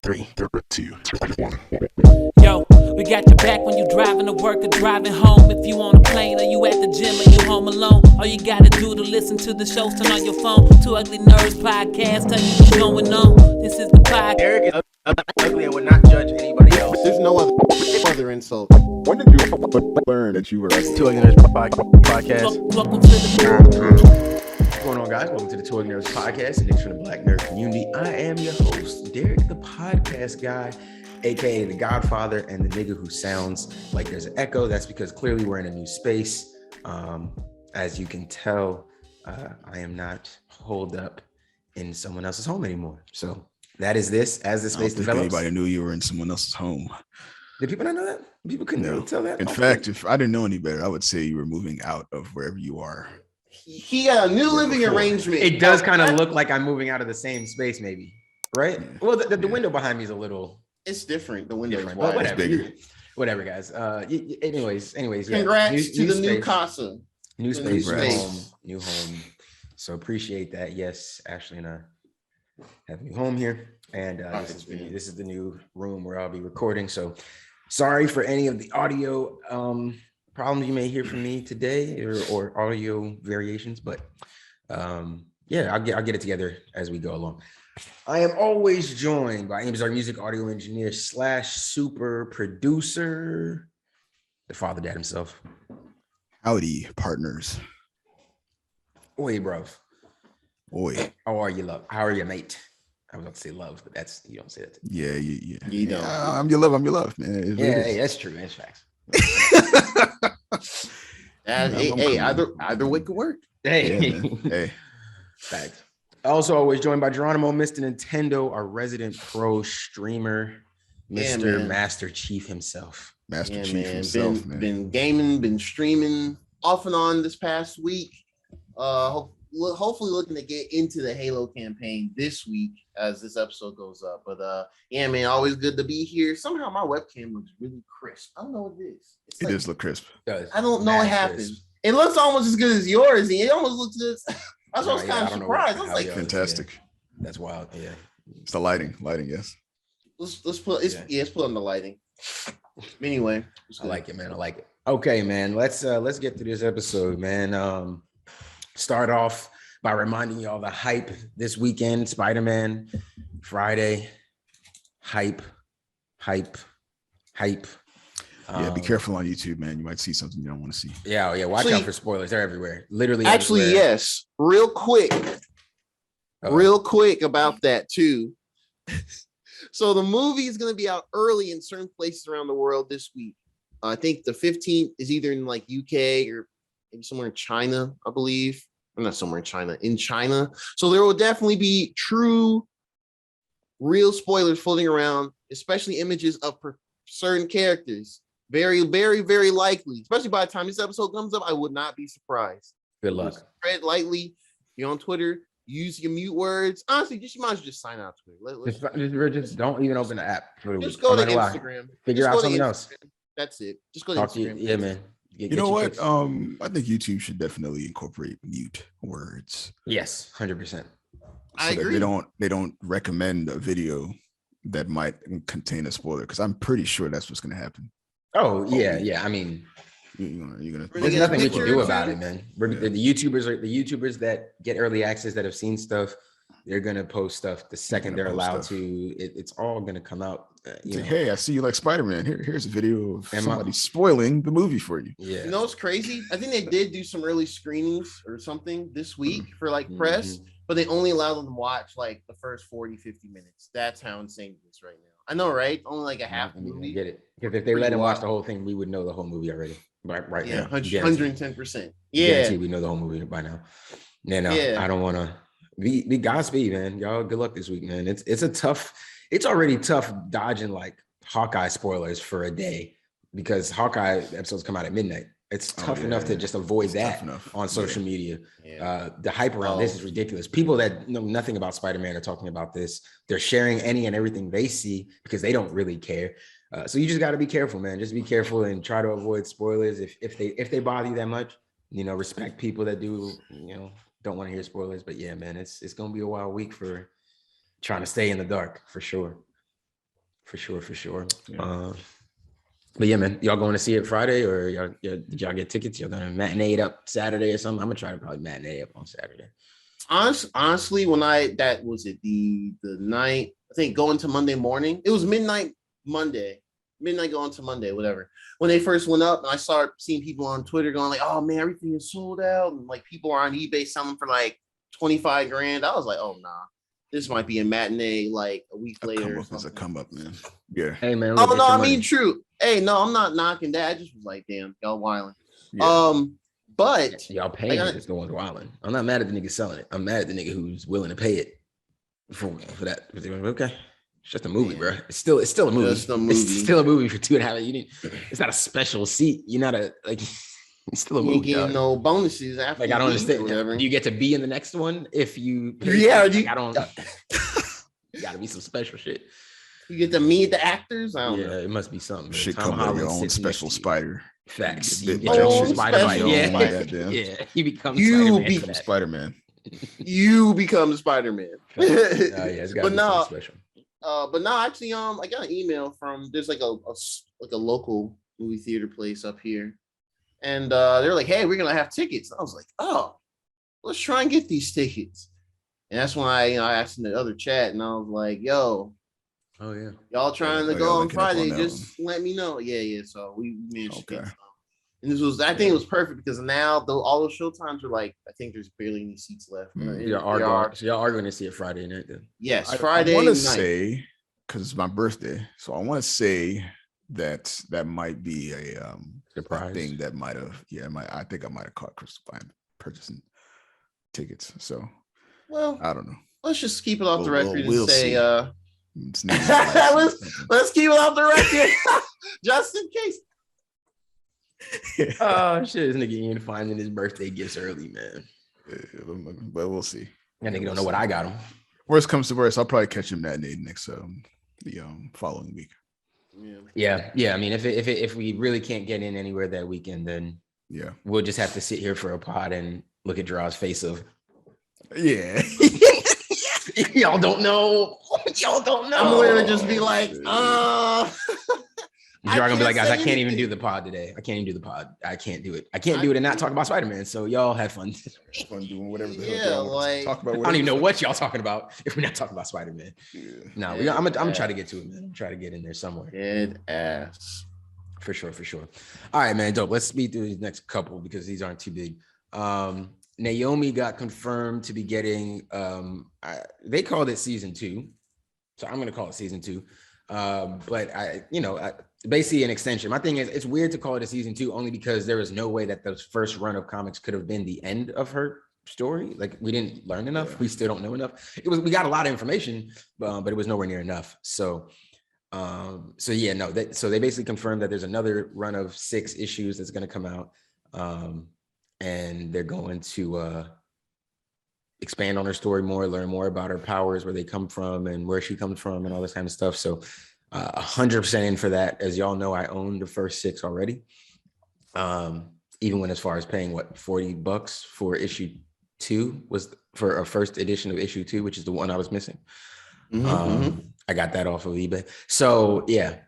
Three, two, one. Yo, we got your back when you driving to work or driving home. If you on a plane or you at the gym or you home alone, all you gotta do to listen to the shows, turn on your phone. Two Ugly Nerds podcast, tell you what's going on. This is the podcast. Eric is ugly and would not judge anybody else. There's no other insult. When did you learn that you were? Two Ugly Nerds podcast. Welcome to the What's going on, guys? Welcome to the Two Ugly Nerds podcast, and from the Black Nerd community. I am your host, Derek, the podcast guy, aka the Godfather, and the nigga who sounds like there's an echo. That's because clearly we're in a new space. As you can tell, I am not holed up in someone else's home anymore. So that is this. As the space develops, anybody knew you were in someone else's home. Did people not know that? People couldn't really tell that. In fact, if I didn't know any better, I would say you were moving out of wherever you are. He got a new living arrangement. It does kind of look like I'm moving out of the same space, maybe. Right? Yeah. Well, the window behind me is a little. It's different. The window is wide. whatever. Whatever, guys. Anyways. Yeah. Congrats to the new casa. New space, new home. So appreciate that. Yes, Ashley and I have a new home here, and this is the new room where I'll be recording. So sorry for any of the audio problems you may hear from me today or audio variations, but yeah, I'll get it together as we go along. I am always joined by Ames, our music audio engineer / super producer, the father dad himself. Howdy, partners. Oi, bro. Oi. How are you, love? How are you, mate? I was about to say love, but that's, you don't say that. Yeah. You don't. I'm your love, man. Hey, that's true. That's facts. Hey, either way could work. Hey, yeah, hey. Facts. Also, always joined by Geronimo, Mr. Nintendo, our resident pro streamer, Mr. Master Chief himself. Master Chief himself, man. Been gaming, been streaming off and on this past week. Hopefully looking to get into the Halo campaign this week as this episode goes up. But yeah, man, always good to be here. Somehow my webcam looks really crisp. I don't know what it is. It does look crisp. I don't know what happened. It looks almost as good as yours, and it almost looks just. That's why I was kind of surprised. I was like, fantastic. Yeah. That's wild. Yeah. It's the lighting, yes. Let's put on the lighting. Anyway, I like it, man. I like it. Okay, man. Let's get through this episode, man. Start off by reminding y'all the hype this weekend. Spider-Man Friday. Hype. Yeah, be careful on YouTube, man. You might see something you don't want to see. Yeah. Watch out for spoilers. They're everywhere. Literally. Actually, everywhere. Yes. Real quick about that too. So the movie is going to be out early in certain places around the world this week. I think the 15th is either in like UK or maybe somewhere in China, I believe. Or not somewhere in China. So there will definitely be real spoilers floating around, especially images of certain characters. Very, very, very likely, especially by the time this episode comes up, I would not be surprised. Good luck. Tread lightly. You're on Twitter. Use your mute words. Honestly, you might as well just sign out Twitter. Just don't even open the app. Just go to Instagram. Figure out something else. That's it. Just go to Instagram. Yeah, man. You know what? I think YouTube should definitely incorporate mute words. Yes, 100%. I agree. They don't recommend a video that might contain a spoiler, because I'm pretty sure that's what's going to happen. Oh yeah. I mean, you're gonna. There's nothing we can do about it, man. The YouTubers that get early access that have seen stuff, they're gonna post stuff the second they're allowed to. It's all gonna come out. Hey, I see you like Spider-Man. Here's a video of somebody spoiling the movie for you. Yeah. You know what's crazy? I think they did do some early screenings or something this week for like press, but they only allowed them to watch like the first 40, 50 minutes. That's how insane it is right now. I know, right? Only like a half movie. I get it. Because if they let him watch the whole thing, we would know the whole movie already. Right yeah, now. 110%. Yeah. Guarantee we know the whole movie by now. I don't want to be Godspeed, man. Y'all, good luck this week, man. It's already tough dodging like Hawkeye spoilers for a day, because Hawkeye episodes come out at midnight. It's tough enough to just avoid that on social media. Yeah. The hype around this is ridiculous. People that know nothing about Spider-Man are talking about this. They're sharing any and everything they see because they don't really care. So you just got to be careful, man. Just be careful and try to avoid spoilers. If they bother you that much, respect people that do, don't want to hear spoilers. But yeah, man, it's going to be a wild week for trying to stay in the dark for sure. For sure. Yeah. But yeah, man, y'all going to see it Friday, or did y'all get tickets? Y'all gonna matinee it up Saturday or something? I'm gonna try to probably matinee up on Saturday. Honestly, when that was it the night, I think going to Monday morning, it was midnight going to Monday, whatever. When they first went up, and I started seeing people on Twitter going like, "Oh man, everything is sold out," and like people are on eBay selling for like 25 grand. I was like, "Oh nah, this might be a matinee like a week later." It's a come up, man. Yeah. Hey man. Look, no, I mean true. Hey, no, I'm not knocking that. I just was like, damn, y'all wilding. Yeah. But y'all paying it. It's no one's wilding. I'm not mad at the nigga selling it. I'm mad at the nigga who's willing to pay it for that. Okay. It's just a movie, bro. It's still a movie. It's still a movie for 2.5. It's not a special seat. You're not it's still a movie. You ain't no bonuses after. Like I don't understand. Do you get to be in the next one if you? Yeah, I don't. Got to be some special shit. You get to meet the actors. I don't know. It must be something. Shit, come with your own special spider. Facts. You get your own Spider-Man. Yeah. He becomes Spider-Man. You become Spider-Man. It's got to be something special. But no, actually, I got an email from there's like a local movie theater place up here, and they're like, "Hey, we're gonna have tickets." I was like, "Oh, let's try and get these tickets." And that's when I asked in the other chat, and I was like, "Yo, oh yeah, y'all trying to go on Friday? Just let me know." Yeah. So we managed to get some. And I think it was perfect because now all those show times are like, I think there's barely any seats left. Y'all are going to see it Friday night then. Yes, Friday. I want to say, because it's my birthday, so I want to say that might be a surprise thing that might have. Yeah, I think I might have caught Crystal by purchasing tickets. So, well, I don't know. Let's just keep it off the record and say, let's keep it off the record, just in case. Oh shit! This nigga ain't finding his birthday gifts early, man. But we'll see. That nigga don't know what I got him. Worst comes to worst, I'll probably catch him that day next the following week. Yeah. I mean, if we really can't get in anywhere that weekend, then we'll just have to sit here for a pod and look at Draw's face of y'all don't know. I'm gonna just be like, You're gonna be like, guys, I can't even do the pod today. I can't even do the pod. I can't do it. I can't do it and not talk about Spider-Man. So y'all have fun. Fun doing whatever the hell y'all talk about. I don't even know what y'all talking about if we're not talking about Spider-Man. No, I'm gonna try to get to it, man. I'm trying to get in there somewhere. Good ass. For sure. All right, man. Dope. Let's speed through these next couple because these aren't too big. Naomi got confirmed to be getting they called it season 2. So I'm gonna call it season 2. But basically an extension. My thing is, it's weird to call it a season 2 only because there is no way that the first run of comics could have been the end of her story. Like we didn't learn enough. We still don't know enough. We got a lot of information, but it was nowhere near enough. So they basically confirmed that there's another run of 6 issues that's going to come out. And they're going to expand on her story more, learn more about her powers, where they come from and where she comes from and all this kind of stuff. So 100% in for that. As y'all know, I own the first 6 already. Even when as far as paying $40 for issue 2 was for a first edition of issue 2, which is the one I was missing. I got that off of eBay. So they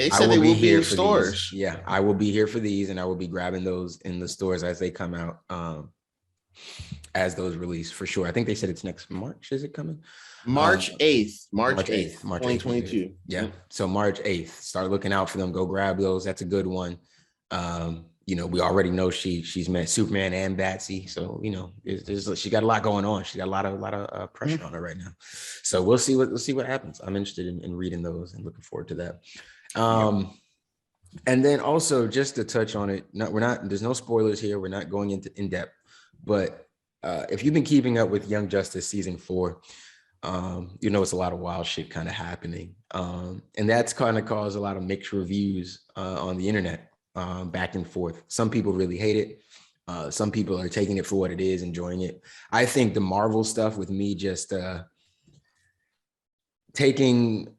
said they will be in stores. Yeah, I will be here for these, and I will be grabbing those in the stores as they come out, as those release for sure. I think they said it's next March. Is it coming? March 8th, 2022. Yeah. So March 8th, start looking out for them. Go grab those. That's a good one. We already know she's met Superman and Batsy. So, she got a lot going on. She got a lot of pressure on her right now. So we'll see what happens. I'm interested in reading those and looking forward to that. And then also just to touch on it, there's no spoilers here. We're not going into in depth, but if you've been keeping up with Young Justice season 4, it's a lot of wild shit kind of happening. And that's kind of caused a lot of mixed reviews on the internet, back and forth. Some people really hate it. Some people are taking it for what it is, enjoying it. I think the Marvel stuff with me just taking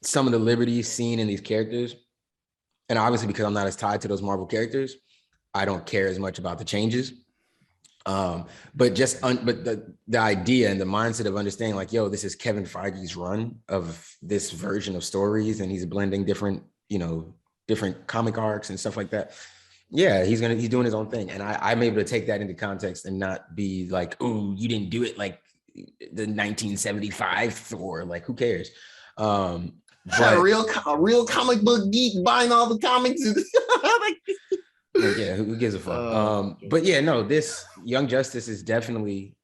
some of the liberties seen in these characters, and obviously because I'm not as tied to those Marvel characters, I don't care as much about the changes. But the idea and the mindset of understanding, like, yo, this is Kevin Feige's run of this version of stories, and he's blending different comic arcs and stuff like that. Yeah, he's doing his own thing, and I'm able to take that into context and not be like, oh, you didn't do it like the 1975 Thor. Like, who cares? But a real comic book geek buying all the comics. Like, yeah, who gives a fuck? But yeah, no, this Young Justice is definitely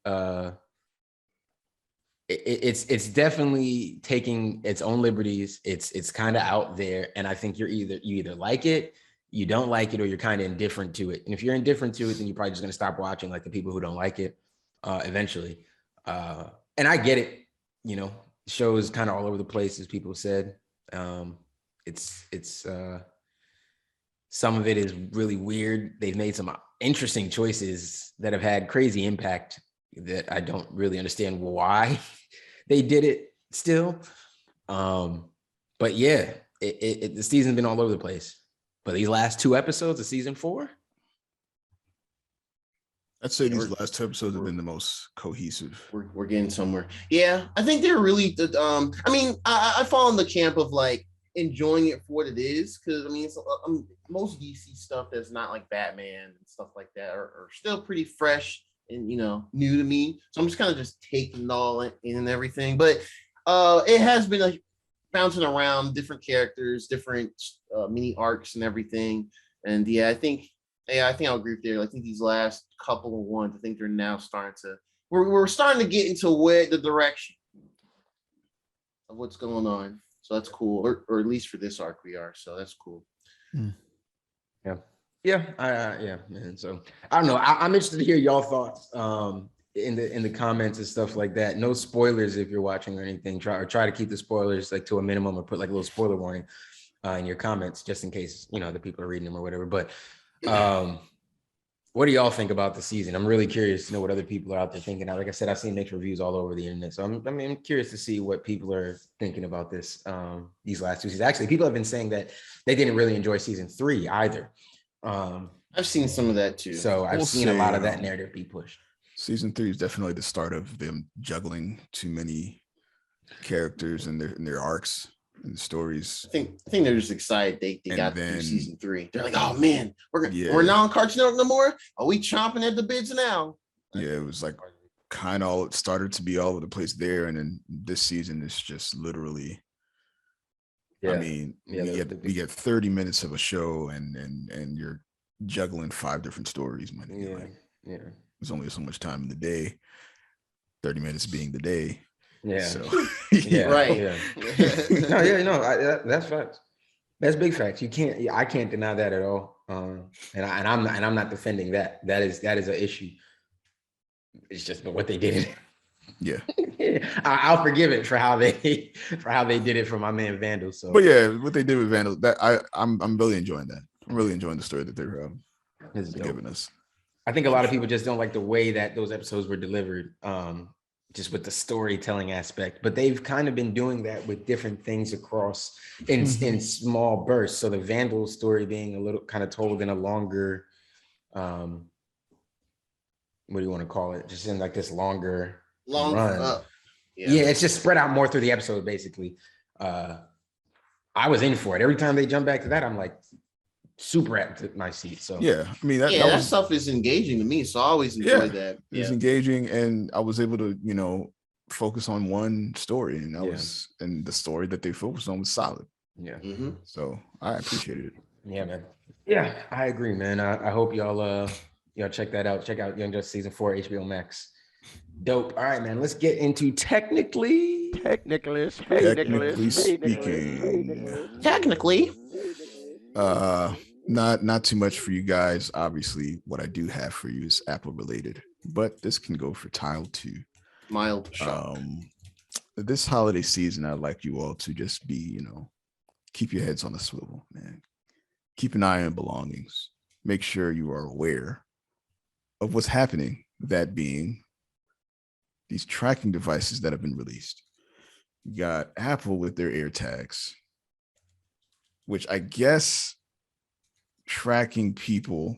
it's definitely taking its own liberties. It's kind of out there, and I think you either like it, you don't like it, or you're kind of indifferent to it. And if you're indifferent to it, then you're probably just gonna stop watching, like the people who don't like it eventually. And I get it, shows kind of all over the place, as people said. It's some of it is really weird. They've made some interesting choices that have had crazy impact that I don't really understand why they did it still. But yeah, the season's been all over the place. But these last 2 episodes of season 4, I'd say these last 2 episodes have been the most cohesive. We're getting somewhere. Yeah, I think they're really. I mean, I fall in the camp of like enjoying it for what it is, because I mean, it's most DC stuff that's not like Batman and stuff like that are still pretty fresh and new to me. So I'm just kind of just taking it all in and everything. But it has been like bouncing around different characters, different mini arcs and everything. And yeah, I think I'll agree with you. I think these last couple of ones, I think they're now starting to. We're starting to get into the direction of what's going on. So that's cool, or at least for this arc we are. So that's cool. Yeah, man. So I don't know. I'm interested to hear y'all thoughts in the comments and stuff like that. No spoilers if you're watching or anything. Try to keep the spoilers like to a minimum, or put like a little spoiler warning in your comments just in case the people are reading them or whatever. But what do y'all think about the season? I'm really curious to know what other people are out there thinking. Like I said, I've seen mixed reviews all over the internet, so I'm curious to see what people are thinking about this. These last 2 seasons. Actually, people have been saying that they didn't really enjoy season 3 either. I've seen some of that too. So I've seen a lot of that narrative be pushed. Season 3 is definitely the start of them juggling too many characters and their arcs and stories. I think they're just excited they got through season 3. They're like, oh man, we're not on Cartoon Network no more. Are we chomping at the bits now? Yeah, it was like kind of it started to be all over the place there, and then this season is just literally. Yeah. I mean, we get 30 minutes of a show, and you're juggling 5 different stories. There's only so much time in the day. 30 minutes being the day. Yeah. So, right. Yeah. That's facts. That's big facts. I can't deny that at all. And I'm not defending that. That is an issue. It's just what they did. Yeah. I'll forgive it for how they did it for my man Vandal. So, but yeah, what they did with Vandal, I'm really enjoying that. I'm really enjoying the story that they're giving us. I think a lot of people just don't like the way that those episodes were delivered, just with the storytelling aspect. But they've kind of been doing that with different things across in small bursts. So the Vandal story being a little kind of told in a longer, what do you want to call it? Just in like this long run. Yeah, it's just spread out more through the episode, basically. I was in for it. Every time they jump back to that, I'm like super at my seat. So yeah, I mean that stuff is engaging to me. So I always enjoy that. It's engaging, and I was able to focus on one story, and and the story that they focused on was solid. Yeah. So I appreciated it. Yeah, man. Yeah, I agree, man. I hope y'all check that out. Check out Young Justice season 4, HBO Max. Dope. All right, man. Let's get into technically speaking. Technically. Not too much for you guys. Obviously, what I do have for you is Apple related, but this can go for Tile too. Mild shock. This holiday season, I'd like you all to just be, keep your heads on a swivel, man. Keep an eye on belongings. Make sure you are aware of what's happening. That being these tracking devices that have been released. You got Apple with their Airtags, which I guess tracking people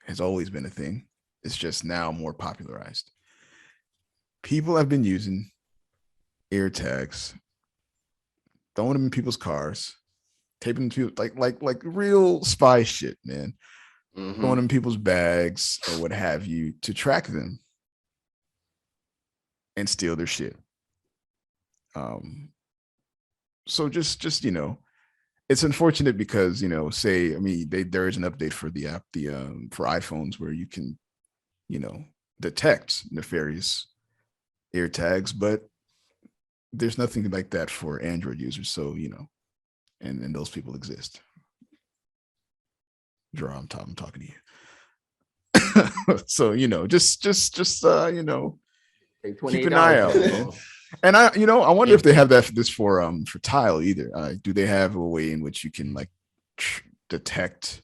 has always been a thing. It's just now more popularized. People have been using AirTags, throwing them in people's cars, taping them to like real spy shit, man. Throwing them in people's bags or what have you to track them and steal their shit. So just it's unfortunate because say there is an update for the app, for iPhones where you can detect nefarious AirTags, but there's nothing like that for Android users. So and those people exist. Draw, I'm talking to you. So just keep an eye out, man. And I wonder if they have this for Tile either. Do they have a way in which you can like detect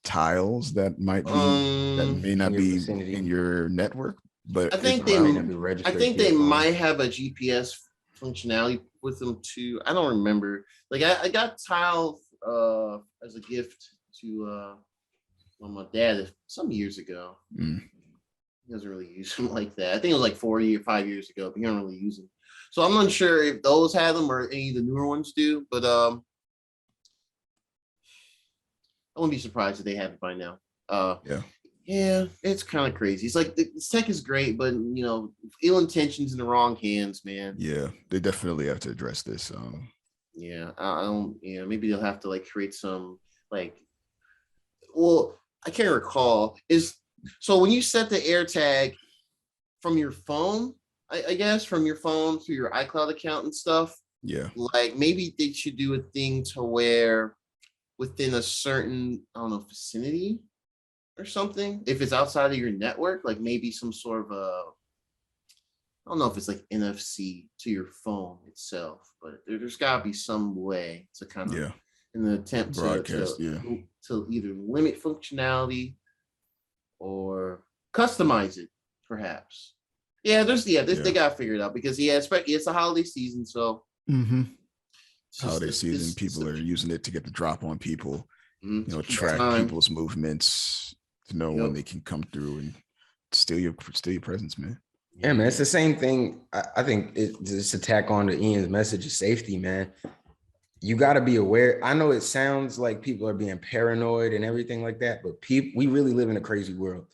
tiles that may not be in your network? But I think they might have a GPS functionality with them too. I don't remember. Like I got Tile as a gift to my dad some years ago. He doesn't really use them like that. I think it was like 5 years ago, but he don't really use them. So I'm not sure if those have them or any of the newer ones do, but I wouldn't be surprised if they have it by now. Yeah, it's kind of crazy. It's like the tech is great, but ill intentions in the wrong hands, man. Yeah, they definitely have to address this. Yeah, I don't. Yeah, maybe they'll have to like create some like. Well, I can't recall. So when you set the AirTag from your phone, I guess from your phone to your iCloud account and stuff. Yeah. Like maybe they should do a thing to where within a certain, I don't know, vicinity or something, if it's outside of your network, like maybe some sort of I don't know if it's like NFC to your phone itself, but there's got to be some way to kind of in an attempt to either limit functionality or customize it, perhaps. Yeah, they got to figure it out because it's a holiday season, so holiday season, people are using it to get the drop on people, track people's movements, to know when they can come through and steal your presence, man. Yeah, man, it's the same thing. I think it's a tack on to Ian's message of safety, man. You got to be aware. I know it sounds like people are being paranoid and everything like that, but we really live in a crazy world.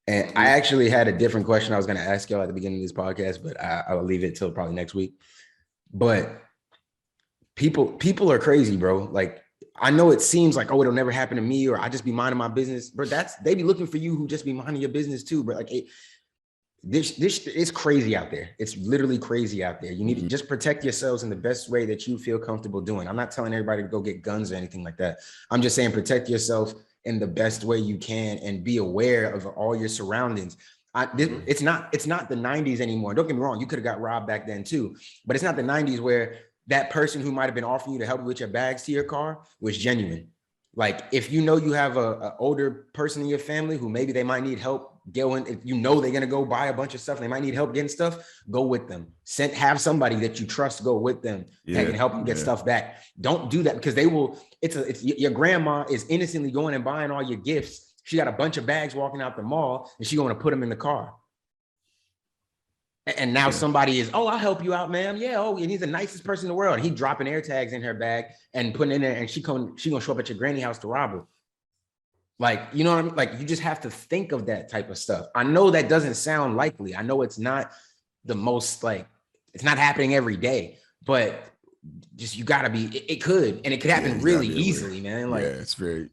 And I actually had a different question I was going to ask y'all at the beginning of this podcast, but I'll leave it till probably next week. But people are crazy, bro. Like, I know it seems like, oh, it'll never happen to me, or I just be minding my business, but they be looking for you who just be minding your business too, bro. Like, this is crazy out there. It's literally crazy out there. You need to just protect yourselves in the best way that you feel comfortable doing. I'm not telling everybody to go get guns or anything like that. I'm just saying protect yourself in the best way you can and be aware of all your surroundings. It's not the 90s anymore. Don't get me wrong, you could have got robbed back then too, but it's not the 90s where that person who might have been offering you to help you with your bags to your car was genuine. Like, if you have a older person in your family who maybe they might need help going, if they're going to go buy a bunch of stuff and they might need help getting stuff, go with them. Have somebody that you trust go with them that can help them get stuff back. Don't do that because they will. It's your grandma is innocently going and buying all your gifts. She got a bunch of bags walking out the mall and she's going to put them in the car. And now somebody is, I'll help you out, ma'am. Yeah. Oh, and he's the nicest person in the world. And he dropping AirTags in her bag and putting it in there, and she gonna show up at your granny house to rob her. Like, you know what I mean? Like, you just have to think of that type of stuff. I know that doesn't sound likely. I know it's not the most it's not happening every day, but just you gotta be. It could happen really easily, man. Like, it's very.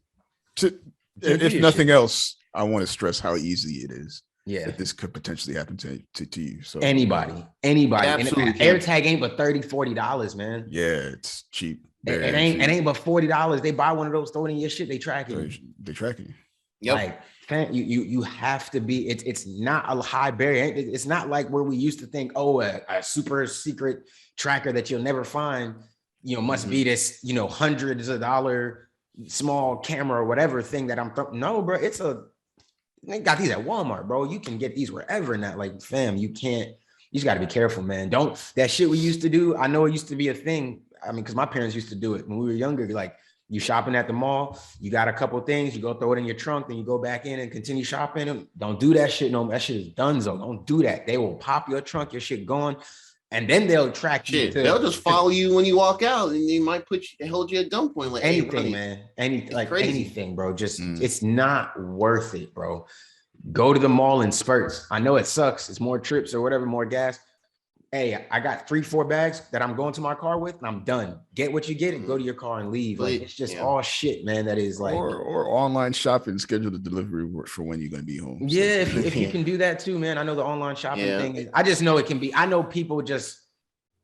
If nothing else, I want to stress how easy it is. Yeah, that this could potentially happen to you. So anybody. Absolutely. And AirTag ain't but $30-$40, man. Yeah, it's cheap. It ain't but $40. They buy one of those, throw it in your shit. They tracking you. They tracking you. Yep. Like, you have to be. It's not a high barrier. It's not like where we used to think, oh, a super secret tracker that you'll never find. Must be this hundreds of dollar small camera or whatever thing that I'm. No, bro. They got these at Walmart, bro. You can get these wherever now. Like, fam, you just got to be careful, man. That shit we used to do. I know it used to be a thing. I mean, because my parents used to do it when we were younger. Like, You shopping at the mall, you got a couple things, you go throw it in your trunk, then you go back in and continue shopping. Don't do that shit. No, that shit is donezo. Don't do that. They will pop your trunk, your shit gone, and then they'll track you. They'll just follow you when you walk out, and they might hold you at gunpoint. Like anything, man. Anything, bro. Just it's not worth it, bro. Go to the mall in spurts. I know it sucks. It's more trips or whatever, more gas. Hey, I got 3-4 bags that I'm going to my car with, and I'm done. Get what you get and go to your car and leave. Like it's just all shit, man. That is like or online shopping, schedule the delivery for when you're gonna be home. Yeah, if you can do that too, man. I know the online shopping thing. I just know it can be. I know people just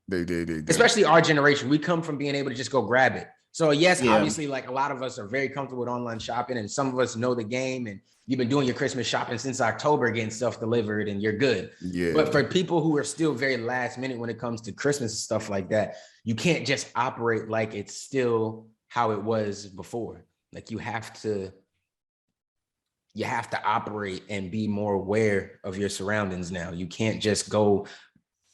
they especially our generation. We come from being able to just go grab it. So yes, obviously, like a lot of us are very comfortable with online shopping, and some of us know the game, and you've been doing your Christmas shopping since October, getting stuff delivered, and you're good. Yeah. But for people who are still very last minute when it comes to Christmas and stuff like that, you can't just operate like it's still how it was before. Like you have to operate and be more aware of your surroundings now. You can't just go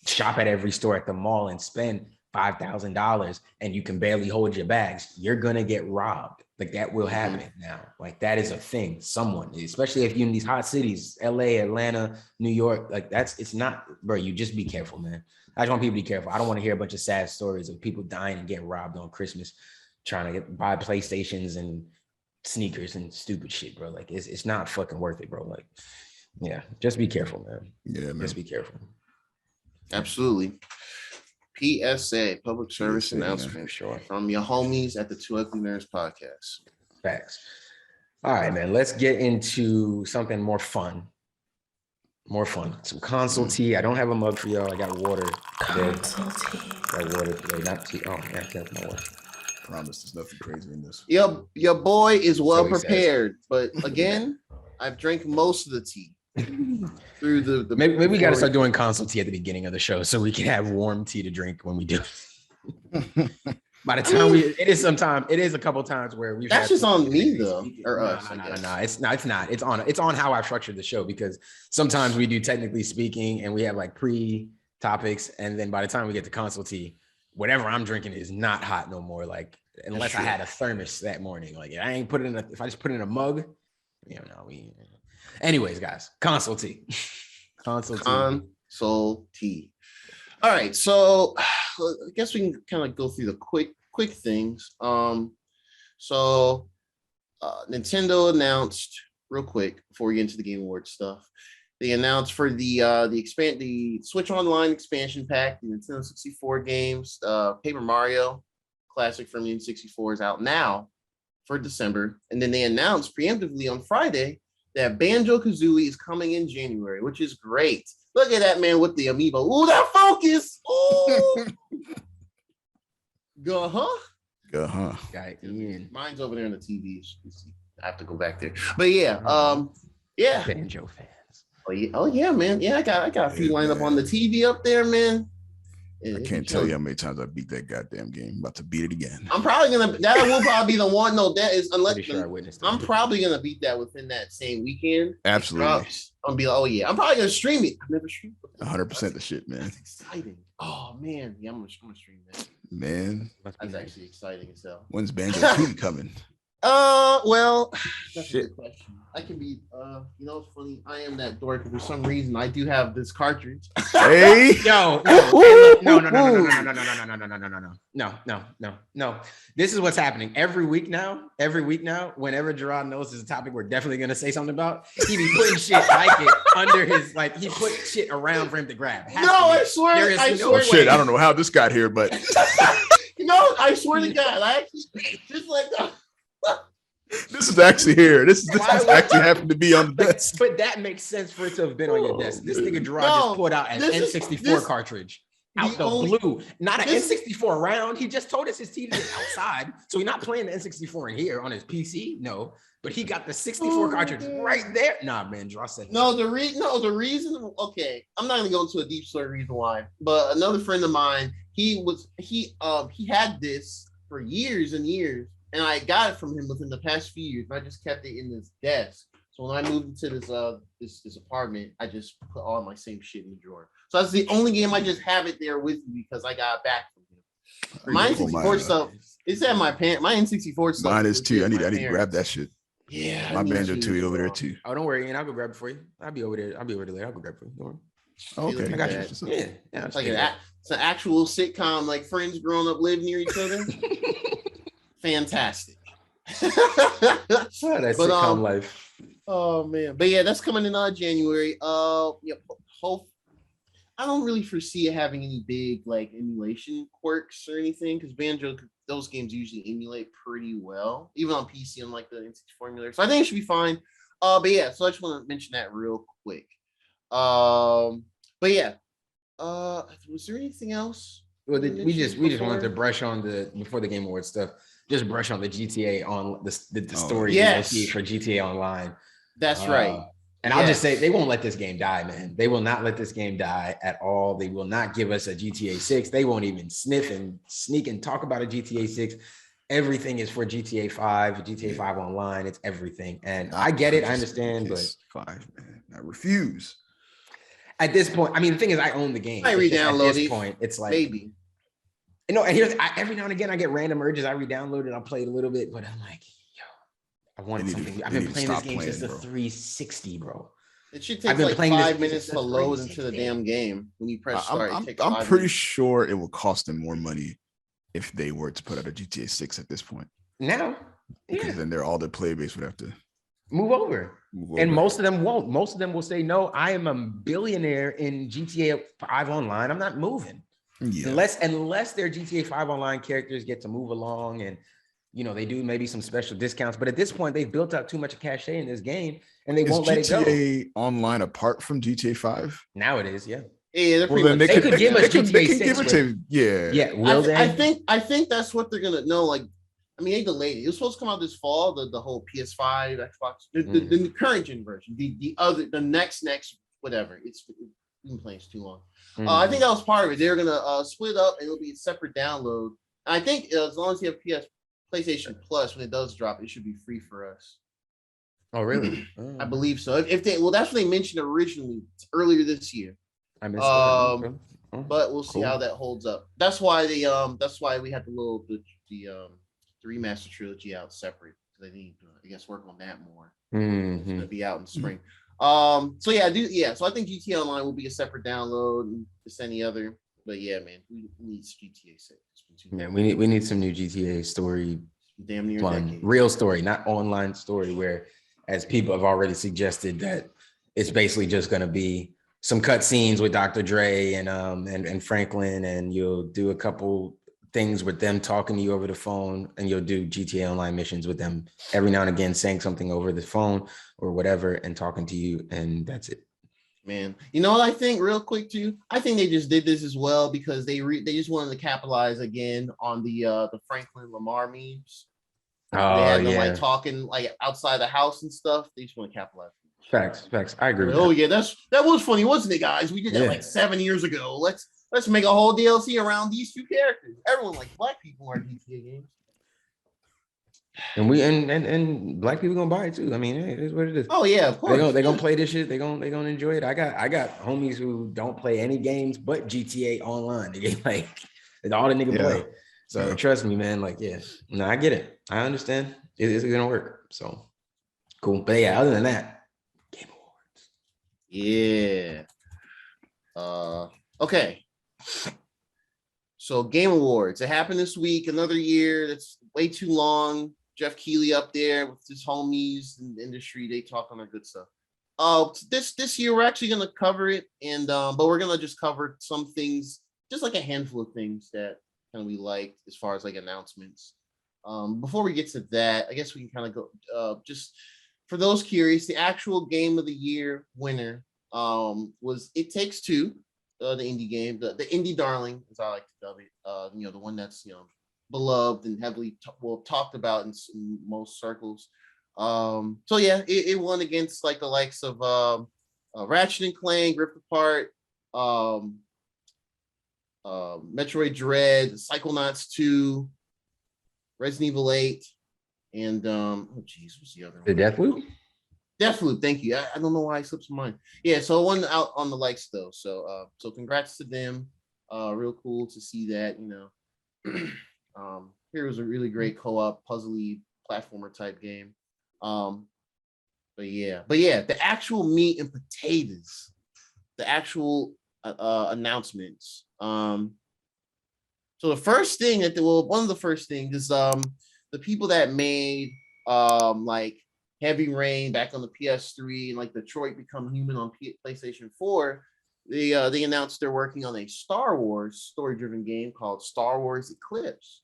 shop at every store at the mall and spend $5,000 and you can barely hold your bags. You're gonna get robbed. Like that will happen now. Like that is a thing. Someone, especially if you're in these hot cities, LA, Atlanta, New York, like it's not, bro. You just be careful, man. I just want people to be careful. I don't want to hear a bunch of sad stories of people dying and getting robbed on Christmas, trying to buy PlayStations and sneakers and stupid shit, bro. Like it's not fucking worth it, bro. Like, yeah, just be careful, man. Yeah, man. Just be careful. Absolutely. PSA, public service announcement from your homies at the Two Ugly Nerds podcast. Facts. All right, man. Let's get into something more fun. Some console tea. I don't have a mug for y'all. I got water today. Console tea. Got water today, not tea. Oh, yeah, that's my water. Promise, there's nothing crazy in this. Your boy is well prepared, but again, I've drank most of the tea. Through the maybe we got to start doing console tea at the beginning of the show so we can have warm tea to drink when we do. By the time it is a couple times where we've that's just on me though, or us. No, it's not. It's on how I structured the show, because sometimes we do technically speaking and we have like pre-topics, and then by the time we get to console tea, whatever I'm drinking is not hot no more. Like unless I had a thermos that morning, like I ain't put it in if I just put it in a mug, anyways, guys, console tea. Console tea. All right, so I guess we can kind of go through the quick things. Nintendo announced real quick before we get into the Game Awards stuff. They announced for the Switch Online expansion pack, the Nintendo 64 games, Paper Mario Classic from the N64 is out now for December, and then they announced preemptively on Friday that Banjo-Kazooie is coming in January, which is great. Look at that man with the amiibo. Ooh, that focus. Ooh. Mine's over there on the TV. I have to go back there. But yeah. Banjo fans. Oh yeah, man. Yeah, I got a few lined up on the TV up there, man. I can't tell you how many times I beat that goddamn game. I'm about to beat it again. I'm probably gonna. That will probably be the one. No, that is unless I'm probably gonna beat that within that same weekend. Absolutely. I'm gonna be like, oh yeah, I'm probably gonna stream it. I've never streamed. 100% the shit, man. That's exciting. Oh man, yeah, I'm gonna stream that. Man, that's actually exciting as hell. When's Banjo 2 coming? Well, that's a good question. I can be, it's funny. I am that dork. For some reason, I do have this cartridge. Hey, no. This is what's happening every week now. Whenever Gerard knows there's a topic we're definitely gonna say something about, he be putting shit like it under his he put shit around for him to grab. I swear. Shit, I don't know how this got here, but I swear to God, I actually just like that. This is actually here. This is actually happened to be on the desk. But that makes sense for it to have been on your desk. This nigga Gerard just pulled out an N64 cartridge out the blue. Not an N64 round. He just told us his TV is outside. So he's not playing the N64 in here on his PC. No. But he got the 64 cartridge right there. Nah, man, Gerard said the reason. Okay, I'm not gonna go into a deep story reason why. But another friend of mine, he had this for years and years. And I got it from him within the past few years. And I just kept it in this desk. So when I moved into this apartment, I just put all my same shit in the drawer. So that's the only game I just have it there with me because I got it back from him. My 64 stuff It's at my N64 stuff. Mine is too. I need to grab that shit. Yeah, my Banjo too over there too. Oh, don't worry, and I'll go grab it for you. I'll be over there later. I'll go grab it for you. Don't worry. Oh, okay, I got you. Yeah. It's like it's an actual sitcom, like friends growing up live near each other. Fantastic. That sitcom life. Oh man, but yeah, that's coming in January. I don't really foresee it having any big like emulation quirks or anything because Banjo, those games usually emulate pretty well, even on PC and like the N64 emulator. So I think it should be fine. But yeah, so I just want to mention that real quick. But yeah, was there anything else? Well, we just wanted to brush on before the Game Awards stuff. Just brush on the GTA on the story for GTA Online. That's right. And I'll just say they won't let this game die, man. They will not let this game die at all. They will not give us a GTA 6. They won't even sniff and sneak and talk about a GTA 6. Everything is for GTA 5, GTA 5 Online. It's everything. And I get it. I understand, but 5, man. I refuse. At this point, I mean, the thing is, I own the game. I re-download at this point. It's like maybe. And every now and again I get random urges. I re-download it. I'll play it a little bit, but I'm like, I want something. I've been playing this game since the 360, bro. It should take like 5 minutes to load into the damn game when you press start. I'm pretty sure it will cost them more money if they were to put out a GTA 6 at this point. Now, because then all their player base would have to move over. And most of them won't. Most of them will say, no, I am a billionaire in GTA 5 Online. I'm not moving. Yeah. Unless their GTA 5 Online characters get to move along and they do maybe some special discounts. But at this point, they've built up too much cachet in this game and they won't let it go. GTA Online apart from GTA 5 now it is, yeah. Yeah, they could give us GTA 6. Yeah. Will they? I think that's what they're gonna know. Like, I mean, they delayed it. It was supposed to come out this fall. The whole PS5, Xbox, the current gen version, the next whatever. We've been playing too long. I think that was part of it. They're gonna split up and it'll be a separate download. I think as long as you have PlayStation Plus, when it does drop, it should be free for us. Oh, really? I believe so. If that's what they mentioned originally earlier this year. I missed that. But we'll see how that holds up. That's why we had the remaster trilogy out separate. They need to, I guess, work on that more. It's gonna be out in the spring. So I think GTA Online will be a separate download and just any other. But yeah, man, we need GTA 6. Man, we need some new GTA story. Damn near real story, not online story, where as people have already suggested that it's basically just gonna be some cut scenes with Dr. Dre and Franklin, and you'll do a couple things with them talking to you over the phone, and you'll do GTA Online missions with them every now and again, saying something over the phone or whatever and talking to you, and that's it. Man, you know what I think real quick too? I think they just did this as well because they just wanted to capitalize again on the Franklin Lamar memes. They had them like talking like outside the house and stuff. They just want to capitalize. Facts. I agree. That was funny, wasn't it, guys? We did that like 7 years ago. Let's make a whole DLC around these two characters. Everyone likes black people in our GTA games. And and black people gonna buy it too. I mean, it is what it is. Oh yeah, of course. They gonna play this shit. They gonna enjoy it. I got homies who don't play any games but GTA Online. They get like all the nigga play. So trust me, man. Like, no, I get it. I understand. It's gonna work. So cool. But yeah, other than that, Game Awards. Yeah. Okay. So Game Awards. It happened this week. Another year. That's way too long. Jeff Keighley up there with his homies in the industry. They talk on their good stuff. This year we're actually gonna cover it, and but we're gonna just cover some things, just like a handful of things that kind of we liked as far as like announcements. Before we get to that, I guess we can kind of go just for those curious, the actual game of the year winner was It Takes Two, the indie game, the indie darling, as I like to dub it. The one that's beloved and heavily talked about in most circles. So yeah, it won against like the likes of Ratchet and Clank, Rift Apart, Metroid Dread, Psychonauts 2, Resident Evil 8, and what's the other one? The Deathloop? Deathloop, thank you. I don't know why I slipped my mind. Yeah, so it won out on the likes though. So congrats to them. Real cool to see that, Here was a really great co-op puzzly platformer type game. But yeah, the actual meat and potatoes, the actual announcements. So the first thing one of the first things is the people that made like Heavy Rain back on the PS3 and like Detroit Become Human on PlayStation 4. They announced they're working on a Star Wars story-driven game called Star Wars Eclipse.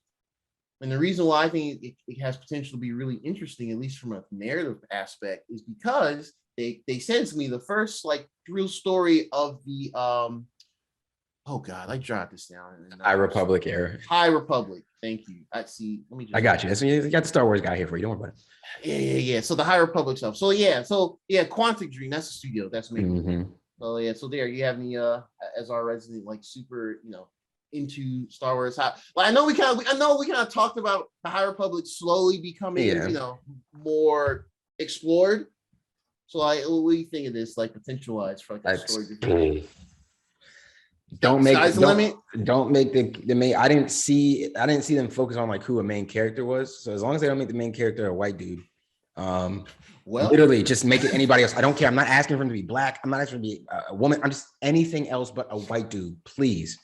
And the reason why I think it has potential to be really interesting, at least from a narrative aspect, is because they said to me the first like real story of the oh god, I jotted this down. High Republic era. High Republic. Thank you. I see. Let me just. I got you. You got the Star Wars guy here for you. Don't worry about it. Yeah. So the High Republic stuff. So Quantic Dream. That's the studio. That's me. Mm-hmm. So yeah. So there you have me as our resident like super into Star Wars. I know we kind of talked about the High Republic slowly becoming more explored. So what do you think of this like potential wise for like a story? Don't make the main. I didn't see them focus on like who a main character was. So as long as they don't make the main character a white dude, literally just make it anybody else. I don't care. I'm not asking for him to be black. I'm not asking him to be a woman. I'm just anything else but a white dude, please.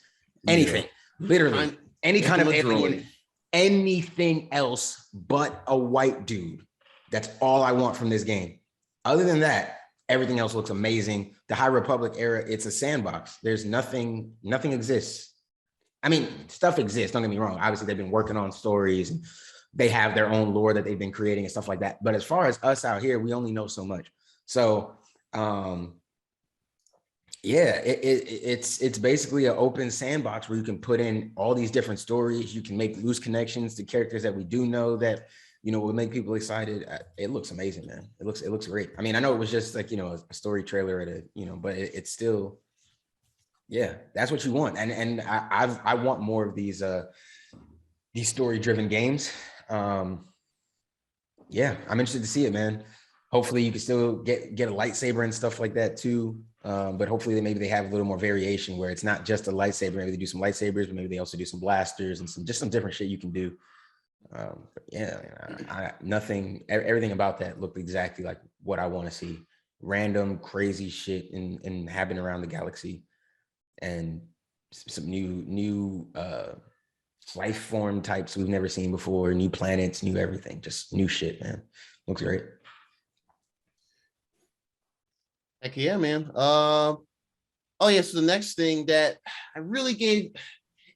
Anything, literally any kind of alien, anything else but a white dude. That's all I want from this game. Other than that, everything else looks amazing. The High Republic era, it's a sandbox. There's nothing exists. I mean, stuff exists, don't get me wrong. Obviously, they've been working on stories and they have their own lore that they've been creating and stuff like that. But as far as us out here, we only know so much. So, it's basically an open sandbox where you can put in all these different stories. You can make loose connections to characters that we do know that will make people excited. It looks amazing, man. It looks great. I mean, I know it was just like, a story trailer at a, but it's still, that's what you want. And I want more of these story-driven games. I'm interested to see it, man. Hopefully you can still get a lightsaber and stuff like that too. But hopefully maybe they have a little more variation where it's not just a lightsaber. Maybe they do some lightsabers, but maybe they also do some blasters and some different shit you can do. Everything about that looked exactly like what I want to see. Random crazy shit and happening around the galaxy, and some new life form types we've never seen before, new planets, new everything, just new shit, man. Looks great. Heck yeah, man. So the next thing that I really gave,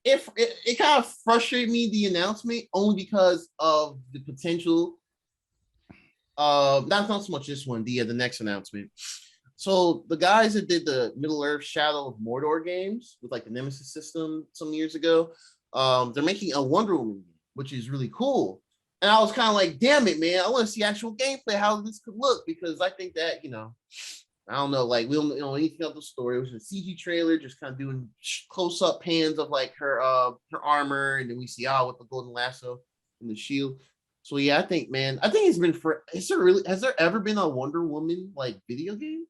it kind of frustrated me, the announcement, only because of the potential. Not so much this one, the next announcement. So the guys that did the Middle-earth Shadow of Mordor games with like the Nemesis system some years ago, they're making a Wonder Woman game, which is really cool. And I was kind of like, damn it, man, I want to see actual gameplay, how this could look, because I think that, I don't know, like we don't know anything of the story. It was a CG trailer, just kind of doing close-up pans of like her armor, and then we see with the golden lasso and the shield. So yeah, I think it's been has there ever been a Wonder Woman like video game?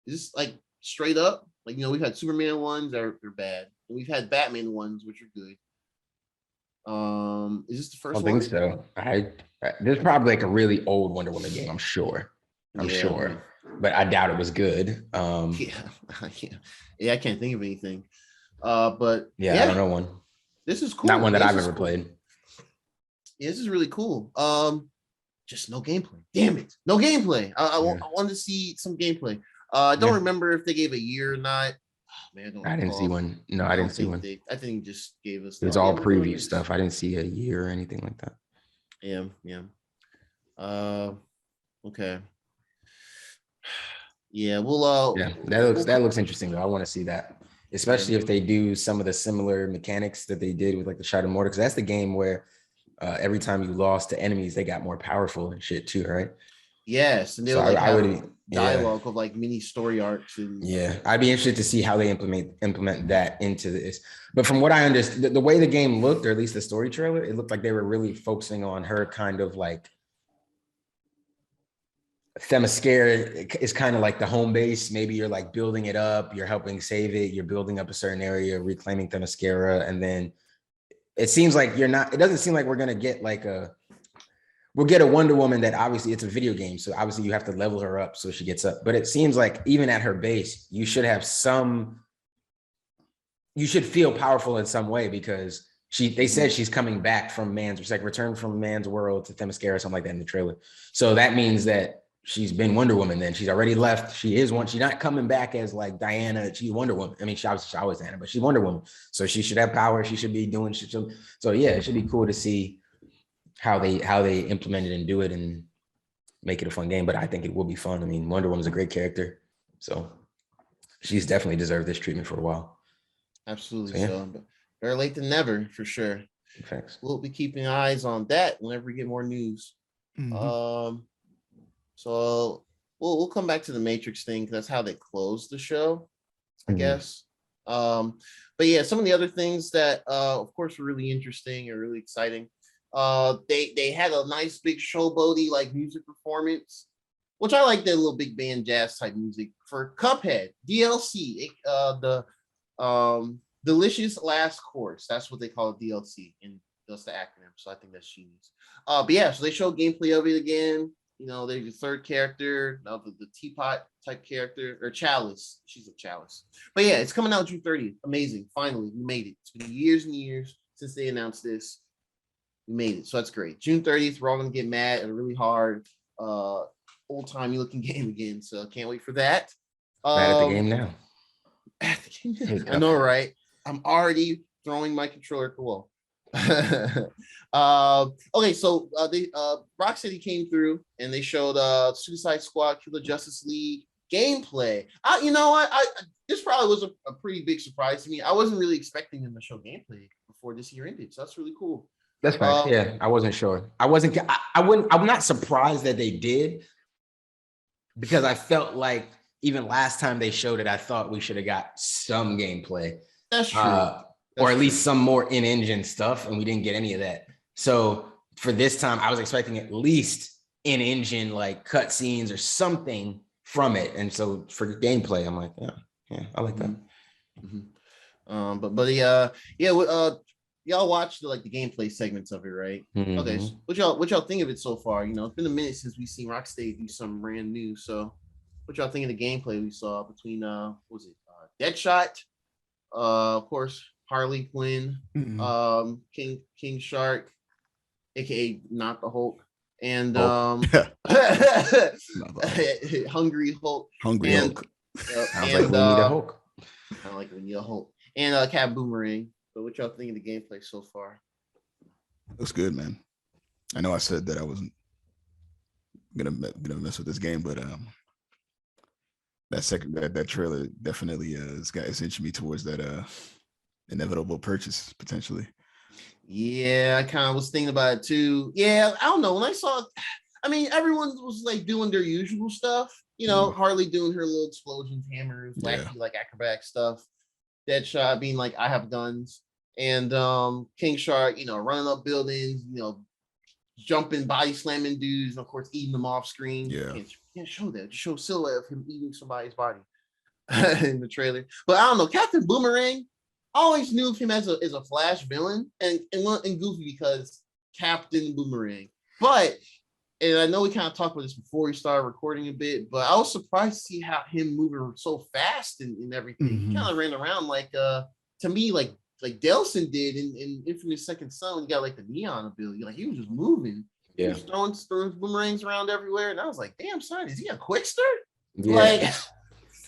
Is this like straight up? Like, we've had Superman ones that are bad, and we've had Batman ones which are good. Is this the first one? I think so. There's probably like a really old Wonder Woman game, I'm sure. But I doubt it was good. I can't think of anything. But I don't know one. This is cool. Not one that I've ever played. Yeah, this is really cool. Just no gameplay. Damn it, no gameplay. I wanted to see some gameplay. I don't remember if they gave a year or not. Oh, man, I didn't see one. No, I didn't see one. I think just gave us. It's all preview stuff. I didn't see a year or anything like that. Yeah. Okay. Yeah, we'll that looks interesting though. I want to see that, especially if they do some of the similar mechanics that they did with like the Shadow of Mordor, because that's the game where every time you lost to enemies, they got more powerful and shit too, right? Yes, and they dialogue of like mini story arcs. And I'd be interested to see how they implement that into this. But from what I understand, the way the game looked, or at least the story trailer, it looked like they were really focusing on her kind of like Themyscira is kind of like the home base. Maybe you're like building it up, you're helping save it, you're building up a certain area, reclaiming Themyscira, and then it seems like you're not. It doesn't seem like we're gonna get like we'll get a Wonder Woman that obviously it's a video game, so obviously you have to level her up so she gets up. But it seems like even at her base, you should have some. You should feel powerful in some way because they said she's coming back from man's, it's like return from man's world to Themyscira or something like that in the trailer. So that means that she's been Wonder Woman. Then she's already left. She is one. She's not coming back as like Diana. She's Wonder Woman. I mean, she always Diana, but she's Wonder Woman. So she should have power. She should be doing shit. So yeah, it should be cool to see how they implement it and do it and make it a fun game. But I think it will be fun. I mean, Wonder Woman's a great character, so she's definitely deserved this treatment for a while. Absolutely. So but better late than never, for sure. Thanks. We'll be keeping eyes on that whenever we get more news. So we'll come back to the Matrix thing because that's how they close the show, I guess. But yeah, some of the other things that of course were really interesting and really exciting. They had a nice big showboaty like music performance, which I like that little big band jazz type music for Cuphead DLC. The Delicious Last Course. That's what they call it, DLC, and that's the acronym. So I think that's genius. But yeah, so they showed gameplay of it again. You know, there's a third character, the teapot type character, or Chalice. She's a Chalice. But yeah, it's coming out June 30th. Amazing. Finally, we made it. It's been years and years since they announced this. We made it. So that's great. June 30th, we're all going to get mad at a really hard, old-timey looking game again. So can't wait for that. Mad at the game now. I know, right? I'm already throwing my controller at the wall. Okay, so Rocksteady came through and they showed Suicide Squad, Kill the Justice League gameplay. You know what? This probably was a pretty big surprise to me. I wasn't really expecting them to show gameplay before this year ended, so that's really cool. That's fine. Yeah, I wasn't sure. I'm not surprised that they did because I felt like even last time they showed it, I thought we should have got some gameplay. That's true. Or at least some more in-engine stuff, and we didn't get any of that. So for this time, I was expecting at least in-engine like cutscenes or something from it. And so for gameplay, I'm like, yeah, I like that. Y'all watched the gameplay segments of it, right? Okay, so what y'all think of it so far? You know, it's been a minute since we've seen Rocksteady do something brand new. So what y'all think of the gameplay we saw between Deadshot, of course, Harley Quinn, King Shark, aka not the Hulk, and Hungry Hulk. Hulk. Sounds like we need a Hulk. I like we need a Hulk. And Cat Boomerang. But what y'all think of the gameplay so far? Looks good, man. I know I said that I wasn't gonna mess with this game, but that trailer definitely is inching me towards that inevitable purchase potentially. Yeah, I kind of was thinking about it too. Yeah, I don't know. When I saw, I mean, everyone was like doing their usual stuff. You know, Harley doing her little explosions, hammers, wacky like acrobatic stuff. Deadshot being like, I have guns, and King Shark, you know, running up buildings, you know, jumping, body slamming dudes, and of course eating them off screen. Yeah, you can't show that. Just show silhouette of him eating somebody's body in the trailer. But I don't know, Captain Boomerang. I always knew of him as a Flash villain and goofy because Captain Boomerang. But and I know we kind of talked about this before we started recording a bit, but I was surprised to see how him moving so fast and everything. He kind of ran around like to me like Delson did in Infamous Second Son when he got like the neon ability. Like he was just moving. Yeah. He was throwing boomerangs around everywhere. And I was like, damn son, is he a quickster? Yeah. Like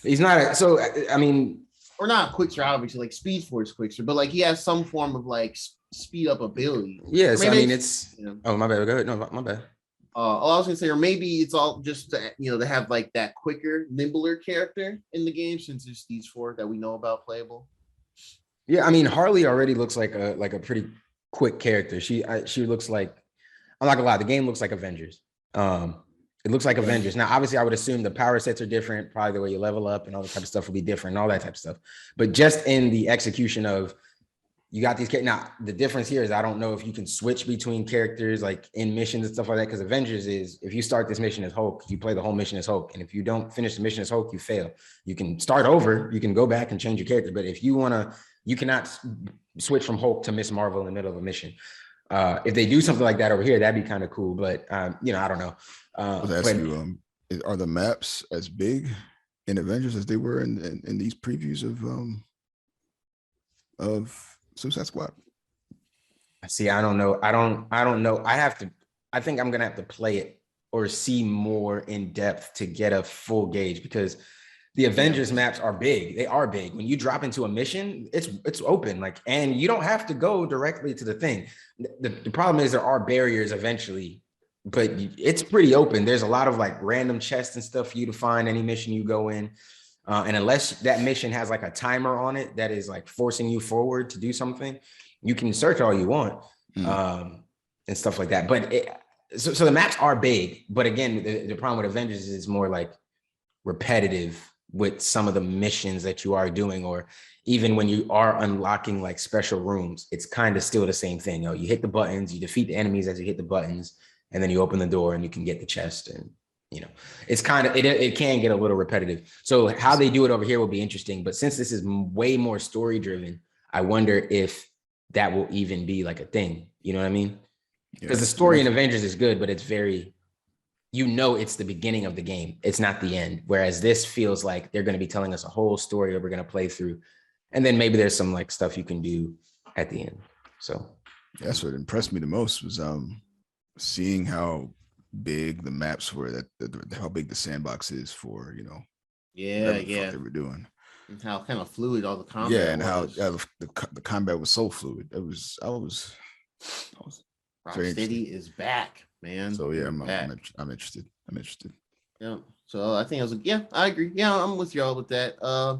he's not so I mean, or not quickster, obviously, like Speed Force quickster, but like he has some form of like speed up ability. Yes, I mean it's oh my bad. Go ahead. No, my bad. I was gonna say, or maybe it's all just to, to have like that quicker, nimbler character in the game since it's these four that we know about playable. Yeah, I mean Harley already looks like a pretty quick character. She looks like, I'm not gonna lie, the game looks like Avengers. It looks like Avengers. Now, obviously, I would assume the power sets are different. Probably the way you level up and all that type of stuff will be different and all that type of stuff. But just in the execution of, you got these characters. Now, the difference here is I don't know if you can switch between characters like in missions and stuff like that. Because Avengers is, if you start this mission as Hulk, you play the whole mission as Hulk. And if you don't finish the mission as Hulk, you fail. You can start over. You can go back and change your character. But if you want to You cannot switch from Hulk to Miss Marvel in the middle of a mission. If they do something like that over here, that'd be kind of cool. But I don't know. I was asking you, are the maps as big in Avengers as they were in these previews of Suicide Squad? See, I don't know. I don't know. I think I'm gonna have to play it or see more in depth to get a full gauge, because the Avengers maps are big. They are big. When you drop into a mission, it's open, like, and you don't have to go directly to the thing. The problem is there are barriers eventually, but it's pretty open. There's a lot of like random chests and stuff for you to find any mission you go in. And unless that mission has like a timer on it that is like forcing you forward to do something, you can search all you want and stuff like that. But so the maps are big, but again, the problem with Avengers is more like repetitive with some of the missions that you are doing, or even when you are unlocking like special rooms, it's kind of still the same thing. You hit the buttons, you defeat the enemies as you hit the buttons, and then you open the door and you can get the chest. And it's kind of, it can get a little repetitive. So how they do it over here will be interesting. But since this is way more story driven, I wonder if that will even be like a thing. You know what I mean? Because the story in Avengers is good, but it's very, it's the beginning of the game. It's not the end. Whereas this feels like they're going to be telling us a whole story that we're going to play through. And then maybe there's some like stuff you can do at the end. So that's what impressed me the most was seeing how big the maps were, that how big the sandbox is for, they were doing. And how kind of fluid all the combat and was. How the combat was so fluid. I was Rocksteady is back, man. So yeah, I'm interested. Yeah. So I think I agree. Yeah, I'm with y'all with that. I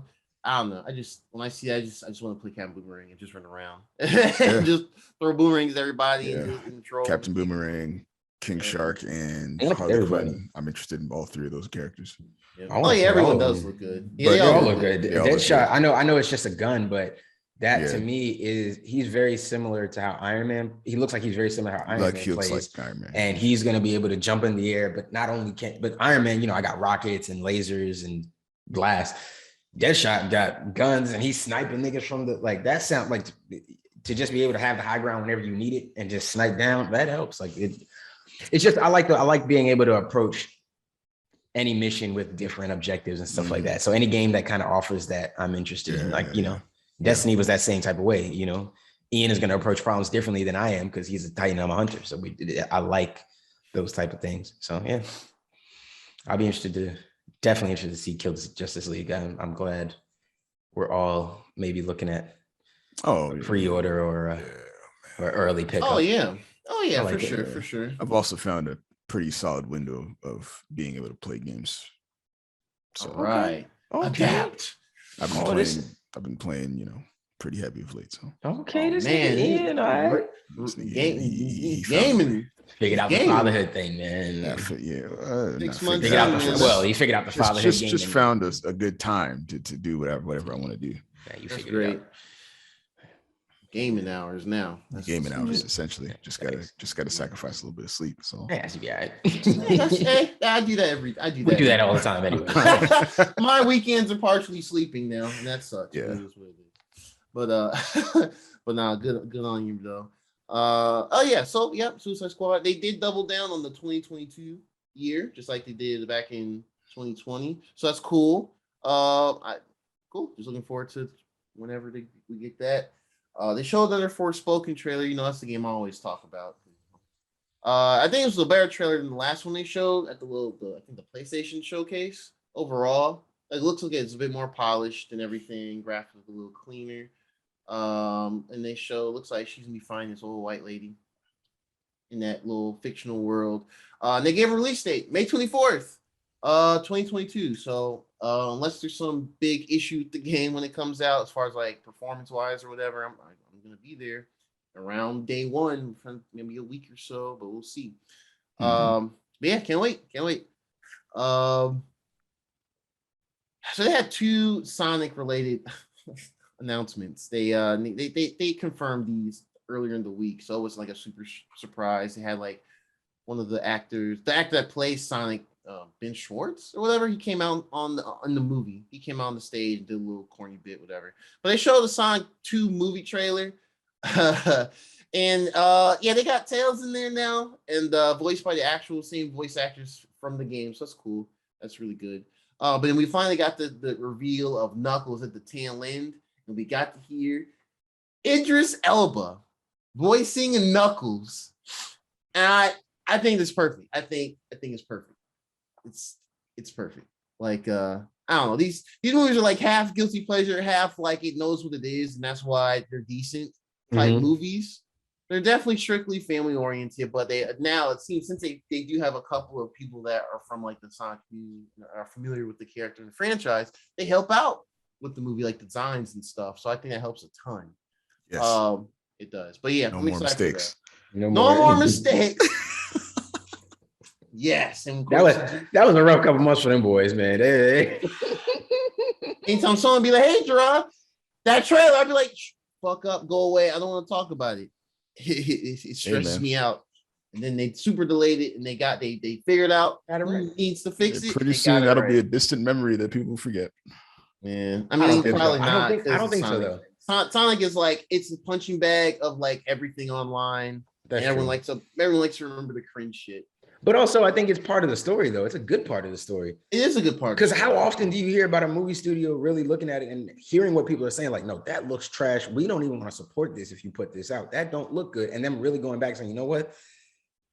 don't know. When I see that, I just want to play Captain Boomerang and just run around and just throw boomerangs at everybody in the troll. Captain Boomerang, King Shark, and Harley Quinn. I'm interested in all three of those characters. Yeah. Everyone does look good. Yeah, they all look good. Deadshot, I know it's just a gun, but that to me he's very similar to how Iron Man. He looks like he's very similar to how Iron Man plays. Like Iron Man. And he's gonna be able to jump in the air, but not only but Iron Man, I got rockets and lasers and glass. Deadshot got guns and he's sniping niggas from that sound like to just be able to have the high ground whenever you need it and just snipe down, that helps. Like it's just I like being able to approach any mission with different objectives and stuff like that. So any game that kind of offers that, I'm interested in. Destiny was that same type of way. Ian is going to approach problems differently than I am because he's a Titan, I'm a hunter. So I like those type of things. So yeah, I'll be definitely interested to see Kill Justice League. I'm glad we're all maybe looking at pre-order or early pickup. Oh yeah, for sure. I've also found a pretty solid window of being able to play games. So adapt. I've been playing, pretty heavy of late. So this man, Ian, all right. Gaming. Figured out the fatherhood thing, man. 6 months. He figured out the fatherhood. Just found a good time to do whatever I want to do. Yeah, That's great. Gaming hours now. Gaming hours essentially. Just gotta sacrifice a little bit of sleep. So yeah, should be all right. I do that We do that all the time anyway. My weekends are partially sleeping now, and that sucks. Yeah. But nah, good on you though. Suicide Squad. They did double down on the 2022 year, just like they did back in 2020. So that's cool. Cool. Just looking forward to whenever we get that. They showed another Forspoken trailer. That's the game I always talk about. I think it was a better trailer than the last one they showed at the PlayStation showcase. Overall, it looks like it's a bit more polished and everything. Graphics a little cleaner. And they looks like she's gonna be finding this old white lady in that little fictional world. And they gave a release date, May 24th, 2022. So unless there's some big issue with the game when it comes out, as far as like performance wise or whatever, I'm gonna be there around day one, maybe a week or so, but we'll see. But yeah, can't wait. So they had two Sonic related announcements. They confirmed these earlier in the week, so it was like a super surprise. They had like one of the actor that plays Sonic Ben Schwartz or whatever. He came out in the movie. He came out on the stage and did a little corny bit, whatever. But they showed the Sonic 2 movie trailer. And they got Tails in there now, and voiced by the actual same voice actors from the game. So that's cool. That's really good. But then we finally got the reveal of Knuckles at the tail end, and we got to hear Idris Elba voicing Knuckles. And I think it's perfect. I think it's perfect. It's perfect. Like I don't know. These movies are like half guilty pleasure, half like it knows what it is, and that's why they're decent type movies. They're definitely strictly family oriented, but it seems since they do have a couple of people that are from like the Sonic community, are familiar with the character and the franchise, they help out with the movie, like designs and stuff. So I think that helps a ton. Yes, it does. But yeah, no more mistakes. No more mistakes. Yes, and that was a rough couple months for them boys, man. Anytime someone be like, "Hey, Gerard, that trailer," I'd be like, "Fuck up, go away. I don't want to talk about it." It stresses me out. And then they super delayed it, and they figured out who needs to fix it. Pretty soon that'll be a distant memory that people forget. Yeah, I mean, probably not. I don't think so though. Sonic is like, it's a punching bag of like everything online. Everyone likes to remember the cringe shit. But also, I think it's part of the story, though. It's a good part of the story. It is a good part. Because how often do you hear about a movie studio really looking at it and hearing what people are saying? Like, no, that looks trash. We don't even want to support this if you put this out. That don't look good. And then really going back and saying, you know what?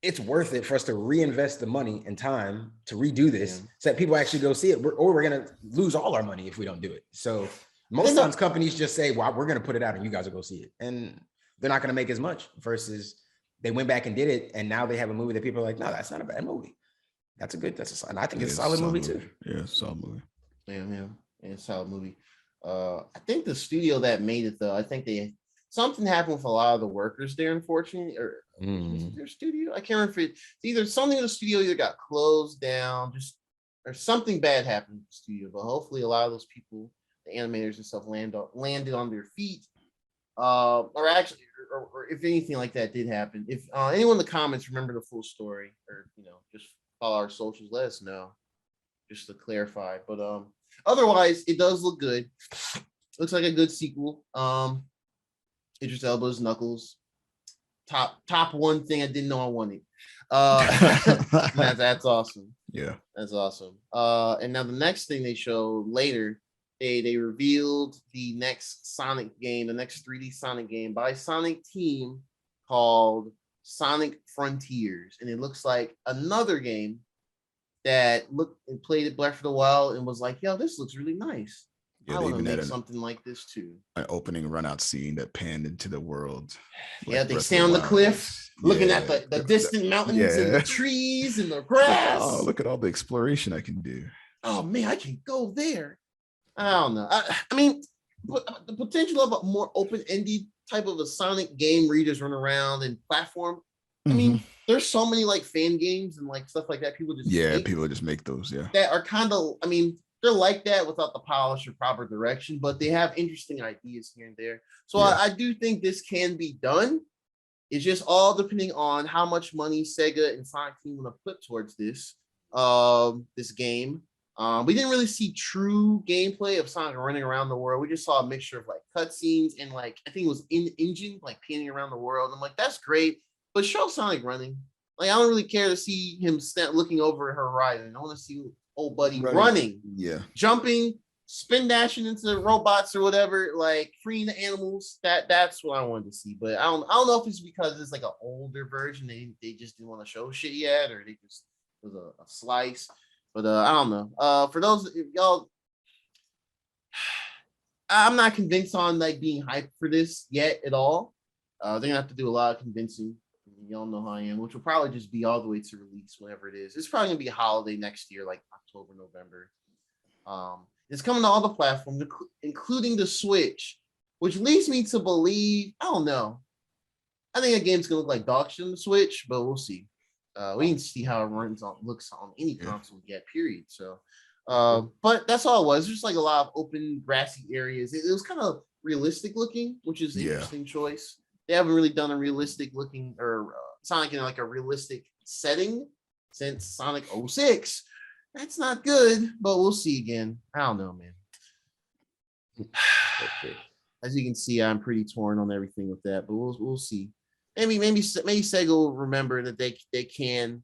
It's worth it for us to reinvest the money and time to redo this so that people actually go see it. Or we're going to lose all our money if we don't do it. So most times companies just say, well, we're going to put it out and you guys will go see it. And they're not going to make as much versus they went back and did it, and now they have a movie that people are like, no, that's not a bad movie. I think it's a solid movie too. Yeah, solid movie. Yeah, solid movie. I think the studio that made it though, I think something happened with a lot of the workers there, unfortunately, or their studio. I can't remember if it's either something in the studio either got closed down, or something bad happened in the studio. But hopefully, a lot of those people, the animators and stuff, landed on their feet. Or if anything like that did happen, if anyone in the comments remember the full story, or just follow our socials, let us know, just to clarify. But otherwise, it does look good. Looks like a good sequel. Idris Elba's Knuckles, top one thing I didn't know I wanted. That's awesome. Yeah, that's awesome. And now the next thing they showed later. They revealed the next Sonic game, the next 3D Sonic game by Sonic Team called Sonic Frontiers. And it looks like another game that played at Breath of the Wild and was like, yo, this looks really nice. Yeah, I want to make something like this too. An opening run out scene that panned into the world. Yeah, they stay on the cliff looking at the distant mountains and the trees and the grass. Oh, look at all the exploration I can do. Oh man, I can go there. I don't know. I mean, the potential of a more open-ended type of a Sonic game where you just run around and platform. I mean, there's so many like fan games and like stuff like that. People just make those. That are kind of. I mean, they're like that without the polish or proper direction, but they have interesting ideas here and there. So I do think this can be done. It's just all depending on how much money Sega and Sonic Team want to put towards this game. We didn't really see true gameplay of Sonic running around the world. We just saw a mixture of like cutscenes and like I think it was in engine like panning around the world. I'm like, that's great, but show Sonic running. Like I don't really care to see him looking over at horizon. I want to see old buddy running, jumping, spin dashing into the robots or whatever, like freeing the animals. That's what I wanted to see. But I don't know if it's because it's like an older version. They just didn't want to show shit yet, or it was a slice. But I don't know. For those y'all, I'm not convinced on like being hyped for this yet at all. They're gonna have to do a lot of convincing. Y'all know how I am, which will probably just be all the way to release whenever it is. It's probably gonna be a holiday next year, like October, November. It's coming to all the platforms, including the Switch, which leads me to believe, I don't know. I think a game's gonna look like dog shit on the Switch, but we'll see. We need to see how it looks on any console yet, period. So, but that's all it was. Just like a lot of open grassy areas. It was kind of realistic looking, which is an interesting choice. They haven't really done a realistic looking or Sonic in like a realistic setting since Sonic 06. That's not good, but we'll see again. I don't know, man. As you can see, I'm pretty torn on everything with that, but we'll see. Maybe Sega will remember that they can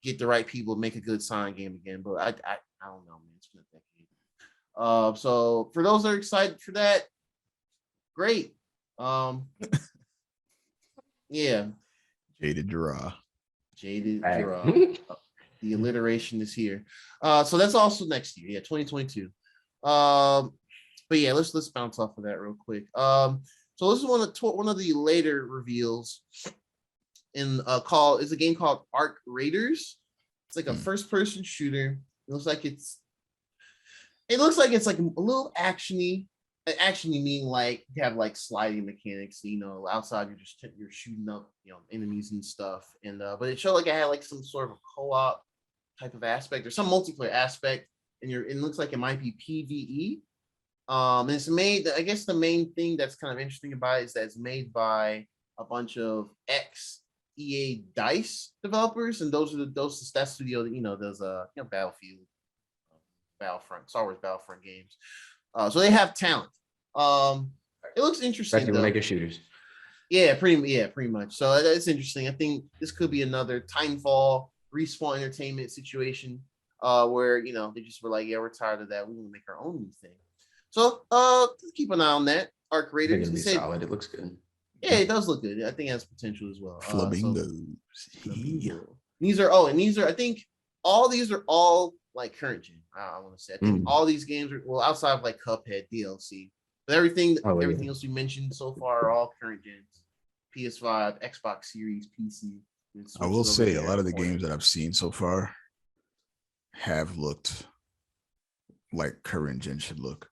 get the right people to make a good Sonic game again. But I don't know, man. It's been a decade. So for those that are excited for that, great. Yeah. Jaded Draw. The alliteration is here. So that's also next year. Yeah, 2022. But yeah, let's bounce off of that real quick. So this is one of the later reveals in is a game called Arc Raiders. It's like a first-person shooter. It looks like it's like a little actiony. Actiony meaning like you have like sliding mechanics. You know, outside you're shooting up, you know, enemies and stuff. And but it showed like it had like some sort of a co-op type of aspect or some multiplayer aspect. And it looks like it might be PvE. And it's made, I guess the main thing that's kind of interesting about it is that it's made by a bunch of ex-EA DICE developers, and those that studio that, you know, does Battlefield, Battlefront, Star Wars Battlefront games. So they have talent. It looks interesting. Especially making shooters. Yeah, pretty much. So it's interesting. I think this could be another Titanfall Respawn Entertainment situation, where, you know, they just were like, yeah, we're tired of that. We want to make our own new thing. So keep an eye on that. Arc Raiders. It's solid. It looks good. Yeah, it does look good. I think it has potential as well. Flamingos. These are, I think all these are all like current gen. I want to say. I think all these games are, well, outside of like Cuphead DLC. But everything else you mentioned so far are all current gens. PS5, Xbox Series, PC. I will say a lot of the games that I've seen so far have looked like current gen should look.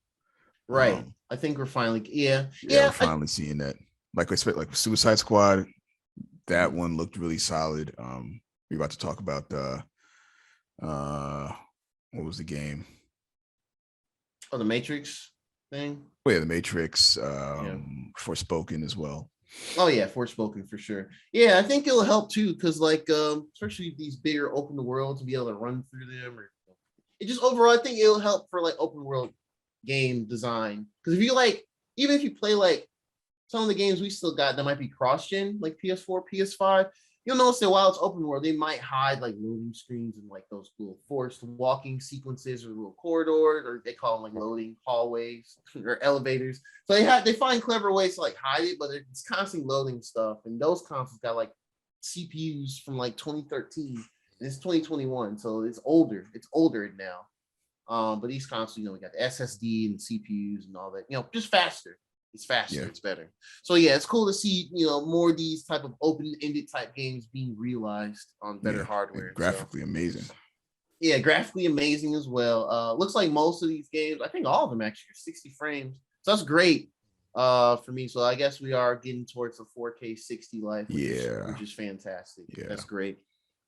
Right. I think we're finally we're finally seeing that. Like Suicide Squad, that one looked really solid. We're about to talk about what was the game? Oh, the Matrix thing. Oh yeah, the Matrix. Forspoken as well. Oh yeah, Forspoken for sure. Yeah, I think it'll help too, because like especially these bigger open worlds, to be able to run through them, or it just overall, I think it'll help for like open world game design. Because if you like, even if you play like some of the games we still got that might be cross-gen, like PS4, PS5, you'll notice that while it's open world, they might hide like loading screens and like those little forced walking sequences or little corridors, or they call them like loading hallways or elevators. So they find clever ways to like hide it, but it's constantly loading stuff. And those consoles got like CPUs from like 2013, and it's 2021, so it's older. It's older now. But these consoles, you know, we got the SSD and the CPUs and all that, you know, just faster. It's faster, it's better. So yeah, it's cool to see, you know, more of these type of open-ended type games being realized on better hardware. Graphically amazing. Yeah, graphically amazing as well. Looks like most of these games, I think all of them actually are 60 frames. So that's great for me. So I guess we are getting towards the 4K 60 life, which is fantastic. Yeah. That's great.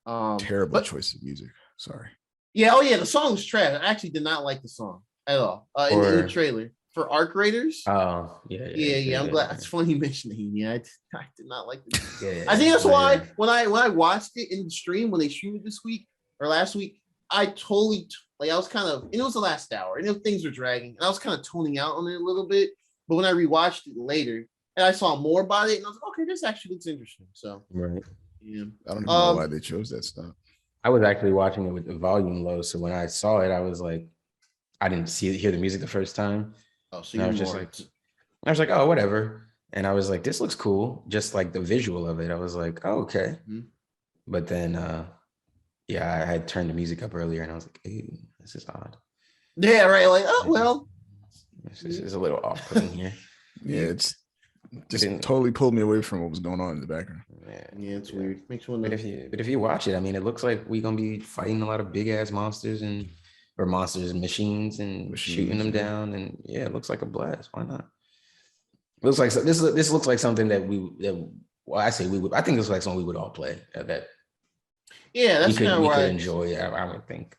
Terrible choice of music. Sorry. Yeah, the song was trash. I actually did not like the song at all in the trailer for Arc Raiders. Oh, yeah. I'm glad. It's funny you mentioned it. Yeah, I did not like it. I think that's why when I watched it in the stream, when they streamed it this week or last week, I totally I was kind of, and it was the last hour, and things were dragging, and I was kind of toning out on it a little bit. But when I rewatched it later, and I saw more about it, and I was like, okay, this actually looks interesting. So yeah, I don't know why they chose that stuff. I was actually watching it with the volume low, so when I saw it, I was like, I didn't hear the music the first time. Oh, so I was like, oh, whatever. And I was like, this looks cool, just like the visual of it. I was like, oh, okay. Mm-hmm. But then, I had turned the music up earlier, and I was like, ew, this is odd. Yeah, right. Like, oh well, it's a little off-putting here. Yeah, it's just totally pulled me away from what was going on in the background. Yeah, it's weird. Makes one. But if you watch it, I mean, it looks like we're gonna be fighting a lot of big ass monsters and machines and shooting them down, and it looks like a blast. Why not? It looks like this looks like something that I think it looks like something we would all play. That's kind of what we could enjoy. I would think,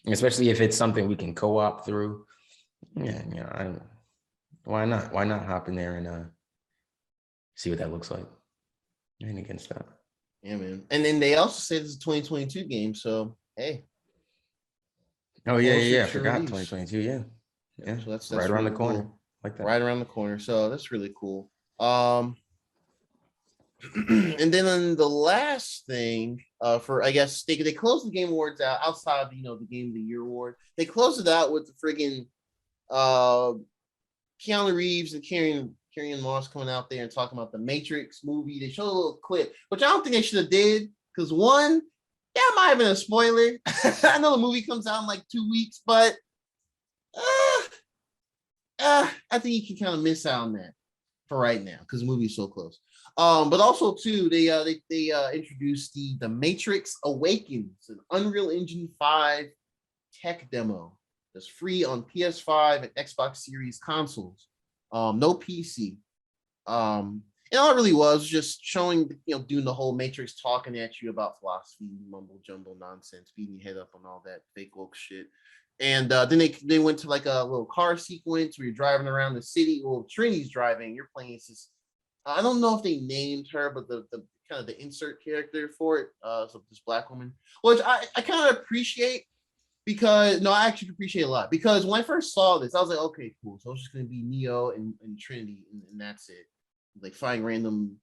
especially if it's something we can co-op through. Yeah, why not? Why not hop in there and see what that looks like? I ain't against that. Yeah, man. And then they also say this is a 2022 game, so hey. Oh yeah. I forgot 2022. Yeah. So that's right around really the corner. cool. Like that. Right around the corner. So that's really cool. And then on the last thing, for I guess they closed the Game Awards out outside of the Game of the Year award. They closed it out with the friggin' Keanu Reeves and Carrie Moss coming out there and talking about the Matrix movie. They showed a little clip, which I don't think they should have did, because one, that might have been a spoiler. I know the movie comes out in like 2 weeks, but I think you can kind of miss out on that for right now because the movie is so close. But also too, they introduced the Matrix Awakens, an Unreal Engine 5 tech demo that's free on PS5 and Xbox Series consoles. No PC. And all it really was just showing, doing the whole Matrix talking at you about philosophy, mumble jumble nonsense, beating your head up on all that fake woke shit. And then they went to like a little car sequence where you're driving around the city. Well, Trinity's driving. You're playing this. I don't know if they named her, but the kind of the insert character for it. So this black woman, which I kind of appreciate because I actually appreciate a lot because when I first saw this, I was like, okay, cool. So it's just gonna be Neo and Trinity, and that's it. Like find random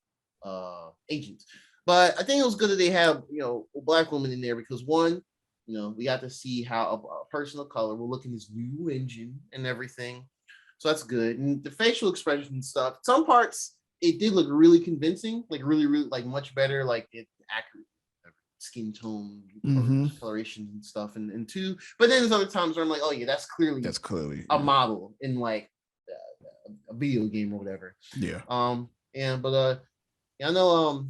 agents. But I think it was good that they have a black woman in there because one, we got to see how a person of color will look in this new engine and everything. So that's good. And the facial expressions and stuff, some parts it did look really convincing, like really, really like much better, like it accurate skin tone, coloration and stuff. And two, but then there's other times where I'm like, oh yeah, that's clearly a model in like a video game or whatever. Yeah. I know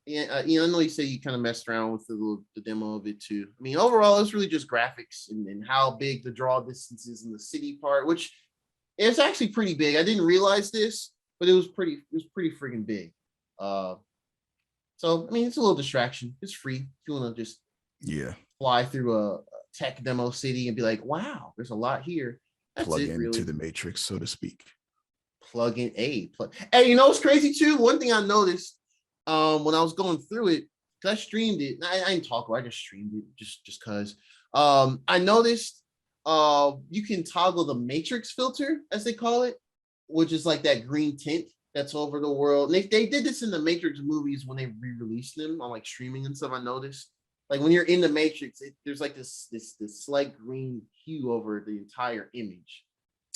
I know you say you kind of messed around with the demo of it too. I mean, overall, it's really just graphics and how big the draw distance is in the city part, which it's actually pretty big. I didn't realize this, but it was pretty friggin' big. So I mean, it's a little distraction. It's free if you want to just fly through a tech demo city and be like, wow, there's a lot here. That's plug it, into really. the Matrix, so to speak. Plug in Hey, what's crazy too? One thing I noticed when I was going through it, because I streamed it. I didn't talk about it, I just streamed it just because. I noticed you can toggle the Matrix filter, as they call it, which is like that green tint that's over the world. And they did this in the Matrix movies when they re-released them on like streaming and stuff. I noticed, like when you're in the Matrix, there's like this slight green hue over the entire image.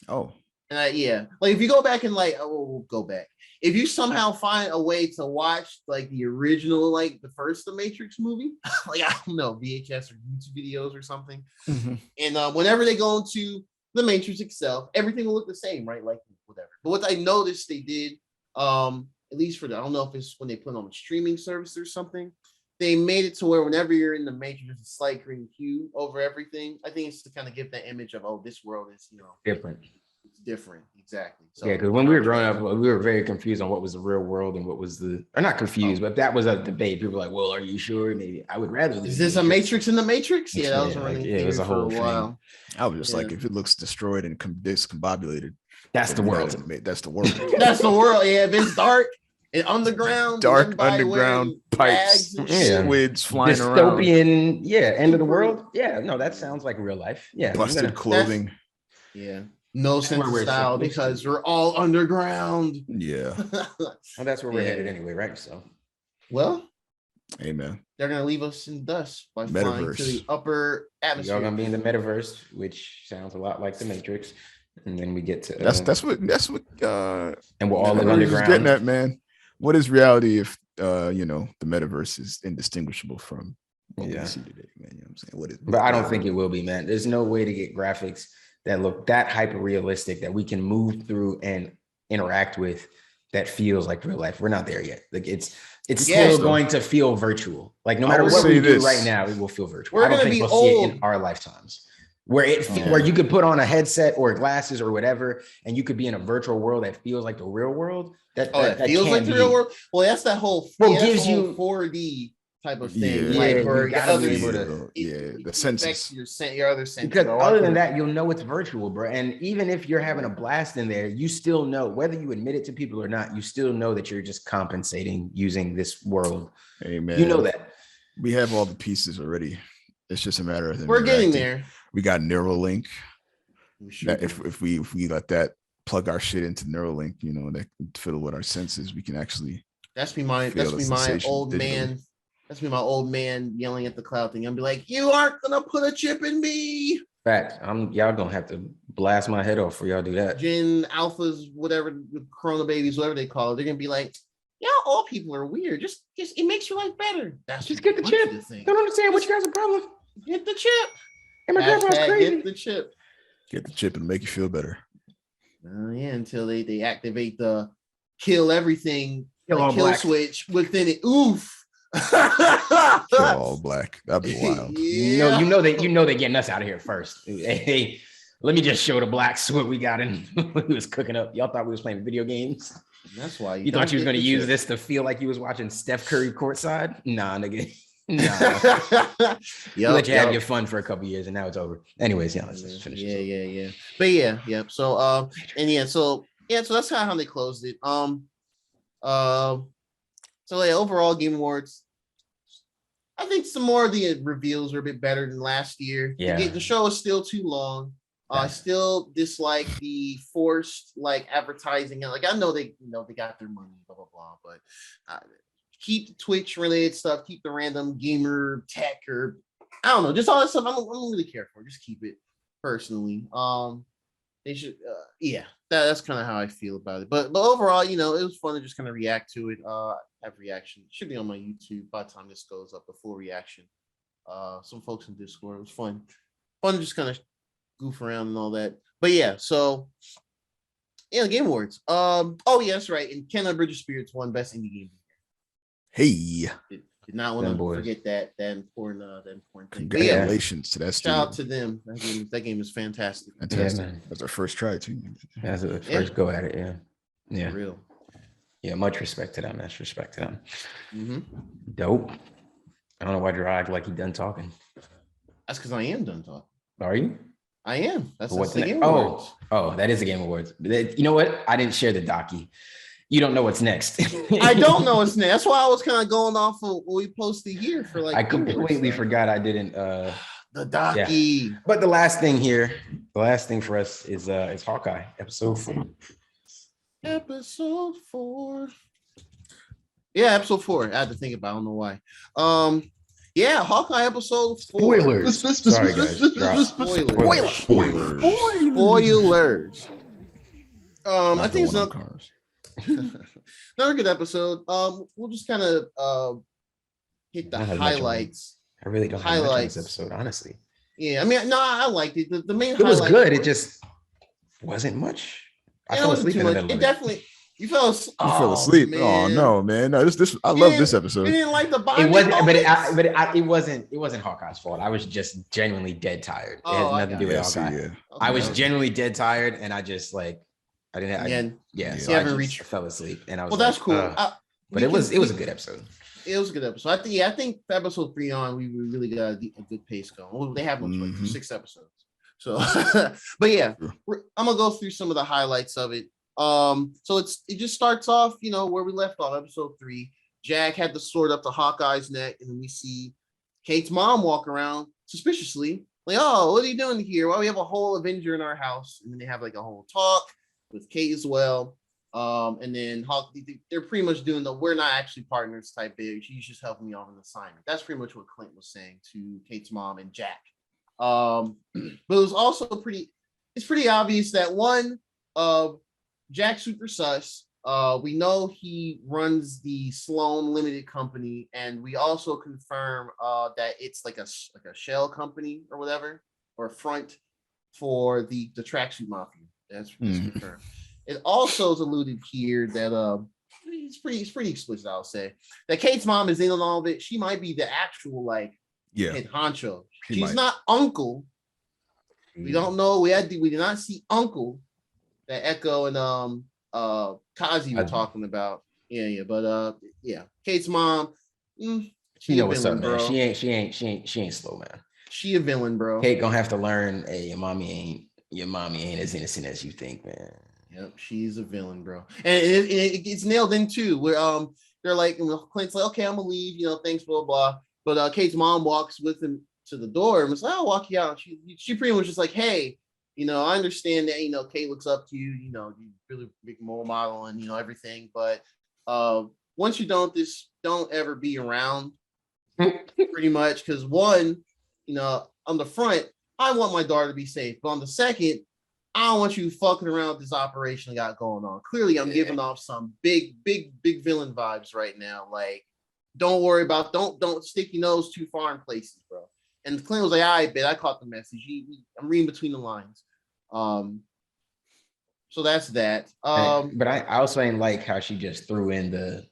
Oh. And like if you go back and we'll go back. If you somehow find a way to watch like the original, like the first The Matrix movie, like I don't know, VHS or YouTube videos or something, and whenever they go into the Matrix itself, everything will look the same, right? Like whatever. But what I noticed they did, at least for I don't know if it's when they put it on a streaming service or something, they made it to where whenever you're in the Matrix, there's a slight green hue over everything. I think it's to kind of give that image of, oh, this world is different. It's different, exactly. So, yeah, because when we were growing up, we were very confused on what was the real world and what was or not confused, but that was a debate. People were like, "Well, are you sure? Maybe I would rather." Is this a Matrix in the Matrix? Yeah, that was a running thing. It was a whole thing. I was just like, if it looks destroyed and discombobulated, that's the world. That's the world. That's the world. Yeah, if it's dark and underground, pipes, squids flying dystopian, around. End of the world. Yeah, no, that sounds like real life. Yeah, busted clothing. No sense of style because we're all underground. Yeah. Well, that's where we're headed anyway, right? So, well, amen. They're gonna leave us in dust by flying to the upper atmosphere. You're gonna be in the metaverse, which sounds a lot like the Matrix, and then we get to that's what and we'll all live underground. Getting at, man. What is reality if the metaverse is indistinguishable from what we see today, man? You know what I'm saying? But I don't think it will be, man. There's no way to get graphics that look that hyper realistic that we can move through and interact with that feels like real life. We're not there yet. Like it's still going to feel virtual. Like no matter what we do right now, it will feel virtual. I don't think we'll see it in our lifetimes. Where where you could put on a headset or glasses or whatever, and you could be in a virtual world that feels like the real world. That feels like the real world. Well, that's that whole gives you 4D type of thing, the senses, your other senses. Because other than that, you'll know it's virtual, bro. And even if you're having a blast in there, you still know, whether you admit it to people or not, you still know that you're just compensating using this world. Amen. You know that we have all the pieces already It's just a matter of them. We're getting there. We got Neuralink. That if we let that plug our shit into Neuralink, you know, that fiddle with our senses, we can actually. That's me my old man. That's me my old man yelling at the cloud thing. I'll be like, "You aren't gonna put a chip in me." Fact. Y'all gonna have to blast my head off for y'all do that. Gen alphas, whatever, Corona babies, whatever they call it, they're gonna be like, "Yeah, all people are weird. Just it makes your life better." That's just get the chip. Don't understand what you guys are problem. Get the chip. And my grandma's crazy. Get the chip. Get the chip and make you feel better. Yeah, until they activate the kill everything, kill switch within it. Oof. Kill all black. That'd be wild. Yeah. You know they're getting us out of here first. Hey, let me just show the blacks what we got in we was cooking up. Y'all thought we was playing video games. That's why you thought you was going to use this to feel like you was watching Steph Curry courtside. Nah, nigga. No. You let you have your fun for a couple years and now it's over. Anyways, let's finish. Yeah. But yeah. So so that's kind of how they closed it. So overall Game Awards, I think some more of the reveals are a bit better than last year. Yeah. The show is still too long. I still dislike the forced advertising. Like I know they got their money, blah blah blah, but keep the Twitch related stuff, keep the random gamer tech or I don't know, just all that stuff. I don't really care for. Just keep it personally. They should, that's kind of how I feel about it. But overall, it was fun to just kind of react to it. Have reaction. It should be on my YouTube by the time this goes up. The full reaction. Some folks in Discord. It was fun to just kind of goof around and all that. But yeah, so Game Awards. That's right. And Kenna Bridge of Spirits won Best Indie Game. Hey. Did not want to forget that important thing. Congratulations to that student. Shout out to them. That game is fantastic. Fantastic. Yeah, that's our first try too. That's the first go at it. Yeah. For real. Yeah, much respect to them. Much respect to them. Mm-hmm. Dope. I don't know why you're acting like you done talking. That's because I am done talking. Are you? I am. That's the Game Awards. Oh, that is the Game Awards. You know what? I didn't share the docu. You don't know what's next. I don't know what's next. That's why I was kind of going off of what we posted here for I completely forgot I didn't. The docu. Yeah. But the last thing for us is Hawkeye episode 4. Episode 4. Yeah, episode 4. I had to think about it. I don't know why. Hawkeye episode 4. Spoilers. Sorry, guys. Spoilers. I think it's not another good episode. We'll just kind of hit the highlights. I really don't have much on this episode, honestly. Yeah, I mean, no, I liked it. The main it was good. It just wasn't much. I fell asleep in the middle of it. Definitely. You fell asleep. You fell asleep. Man. Oh no, man! No, this. I love this episode. You didn't like the body. It wasn't. It wasn't Hawkeye's fault. I was just genuinely dead tired. It had nothing to do with Hawkeye. Yeah. I was genuinely dead tired, and I just I didn't. So I fell asleep, and I was. Well, that's cool. But it was a good episode. It was a good episode. I think for episode 3 on, we really got a good pace going. Well, they have no choice for 6 episodes. So, but yeah, I'm gonna go through some of the highlights of it. So it just starts off, where we left off, episode 3. Jack had the sword up to Hawkeye's neck, and then we see Kate's mom walk around suspiciously, like, "Oh, what are you doing here? Well, we have a whole Avenger in our house," and then they have a whole talk with Kate as well. And then they're pretty much doing the "we're not actually partners" type big. She's just helping me on an assignment. That's pretty much what Clint was saying to Kate's mom and Jack. But it was also it's pretty obvious that one, Jack's super sus. We know he runs the Sloan Limited Company, and we also confirm that it's like a shell company or whatever, or a front for the tracksuit mafia. That's confirmed. It also is alluded here that it's pretty explicit, I'll say, that Kate's mom is in on all of it. She might be the actual head honcho. She's not Uncle. We don't know. We did not see Uncle that Echo and Kazi were talking about. But Kate's mom. She know what's up, man. Bro. She ain't slow, man. She a villain, bro. Kate gonna have to learn. Hey, your mommy ain't as innocent as you think, man. Yep, she's a villain, bro. And it's nailed in too. Where they're like, Clint's like, "Okay, I'm gonna leave. Thanks, blah blah." But Kate's mom walks with him to the door and was like, I'll walk you out. She pretty much just like, hey, I understand that, Kate looks up to you, you really big role model and, everything. But once you don't ever be around pretty much. Because one, on the front, I want my daughter to be safe. But on the second, I don't want you fucking around with this operation I got going on. Clearly, I'm giving off some big villain vibes right now. Like, don't worry about, don't stick your nose too far in places, bro. And Clint was like, all right, bet I caught the message. I'm reading between the lines. So that's that. But I also ain't like how she just threw in the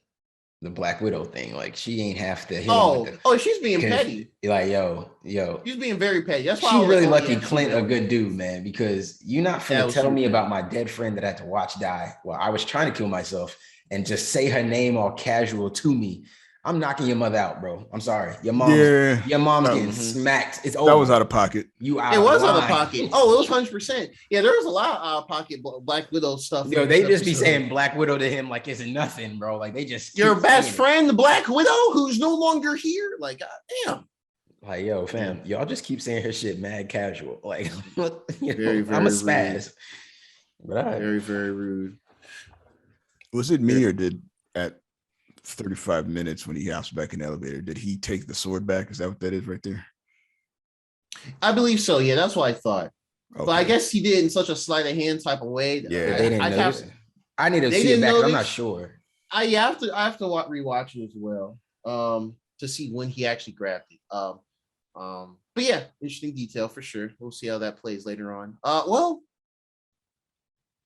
Black Widow thing. Like, she ain't have to hit she's being petty. Like, yo. She's being very petty. That's why she's really lucky Clint a good dude, man, because you're not finna tell me about my dead friend that I had to watch die while I was trying to kill myself and just say her name all casual to me. I'm knocking your mother out, bro. I'm sorry. Your mom's getting smacked. It's over. That was out of pocket. It was out of pocket. Oh, it was 100%. Yeah, there was a lot of out of pocket Black Widow stuff. Yo, they just be saying Black Widow to him like it's nothing, bro. Like, they just your best friend, the Black Widow, who's no longer here. Like, goddamn. Like, yo, fam, y'all just keep saying her shit mad casual. Like, very, I'm a spaz. But very, very rude. Was it me or did at 35 minutes when he hops back in the elevator, did he take the sword back? Is that what that is right there? I believe so. Yeah, that's what I thought. Okay. But I guess he did in such a sleight of hand type of way. Yeah, they didn't notice. I need to see it back. I'm not sure. I have to rewatch it as well to see when he actually grabbed it. But yeah, interesting detail for sure. We'll see how that plays later on.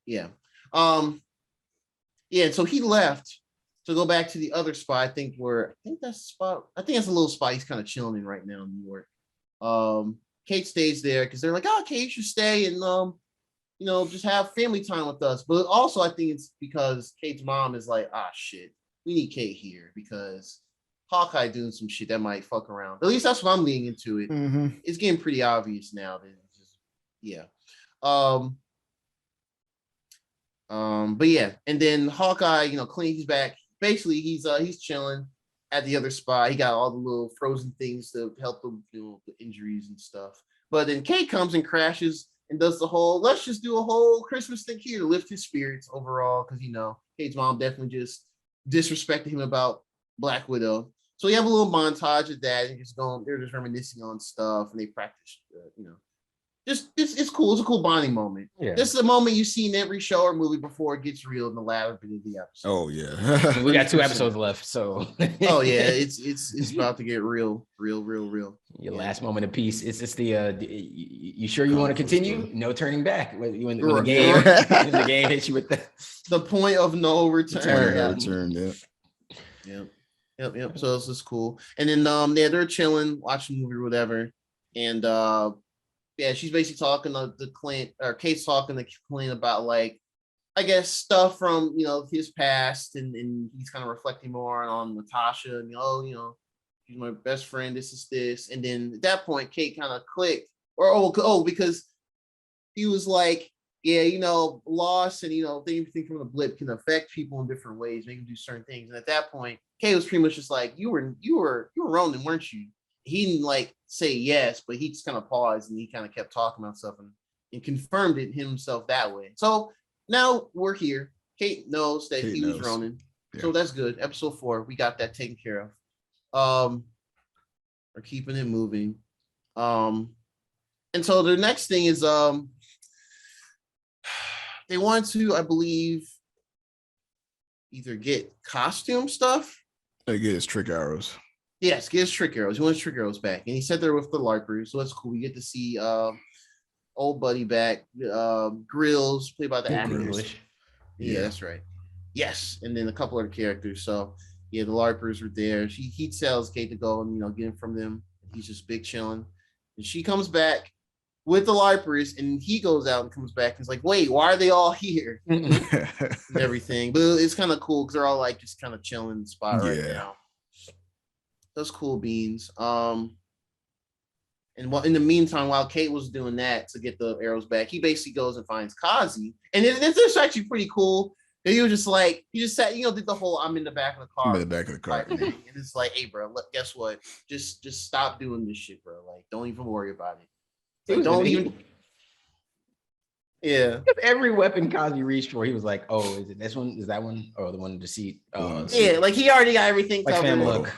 Yeah. So he left to go back to the other spot. I think that's the spot. I think that's a little spot he's kind of chilling in right now in New York. Kate stays there because they're like, oh, Kate, you should stay and just have family time with us. But also, I think it's because Kate's mom is like, shit, we need Kate here because Hawkeye doing some shit that might fuck around. At least that's what I'm leaning into it. Mm-hmm. It's getting pretty obvious now. But yeah, and then Hawkeye, Clint, he's back. Basically, he's chilling at the other spot. He got all the little frozen things to help him do the injuries and stuff. But then Kate comes and crashes and does the whole, let's just do a whole Christmas thing here to lift his spirits overall. Because, Kate's mom definitely just disrespected him about Black Widow. So we have a little montage of that and they're just reminiscing on stuff and they practice, it's cool. It's a cool bonding moment. Yeah. This is a moment you see in every show or movie before it gets real in the latter bit of the episode. Oh yeah. We got 2 episodes left, so oh yeah, it's about to get real. Your last moment of peace. It's just you sure you want to continue? No turning back. When the game when the game hits you with the point of no return. Yep. So this is cool. And then they're chilling, watching a movie or whatever. And she's basically talking to Clint, or Kate's talking to Clint about like, I guess stuff from his past, and he's kind of reflecting more on Natasha and she's my best friend. This is this, and then at that point, Kate kind of clicked, because he was like, loss and anything from the blip can affect people in different ways, make them do certain things, and at that point, Kate was pretty much just like, you were Ronin, weren't you? He didn't like say yes, but he just kind of paused and he kind of kept talking about stuff and confirmed it himself that way. So now we're here. Kate knows that he was Ronin. Yeah. So that's good. Episode 4, we got that taken care of. We're keeping it moving. And so the next thing is they want to, I believe, either get costume stuff. They get his trick arrows. Yes, get his trick arrows. He wants trick arrows back. And he said they're with the LARPers, so that's cool. We get to see old buddy back. Grills, played by the actors. Yeah, that's right. Yes, and then a couple other characters. So yeah, the LARPers were there. He tells Kate to go and get him from them. He's just big chilling. And she comes back with the LARPers, and he goes out and comes back and is like, wait, why are they all here? And everything. But it's kind of cool because they're all like just kind of chilling in the spot right now. That's cool beans. And in the meantime, while Kate was doing that to get the arrows back, he basically goes and finds Kazi. And it's actually pretty cool And he was just like, he just sat, did the whole I'm in the back of the car. I'm in the back of the car. And it's like, hey, bro, guess what? Just stop doing this shit, bro. Like, don't even worry about it. Like, don't even. Yeah. Every weapon Cosby reached for, he was like, "Oh, is it this one? Is that one? Or the one to see?" Yeah, like he already got everything like covered. Fam, the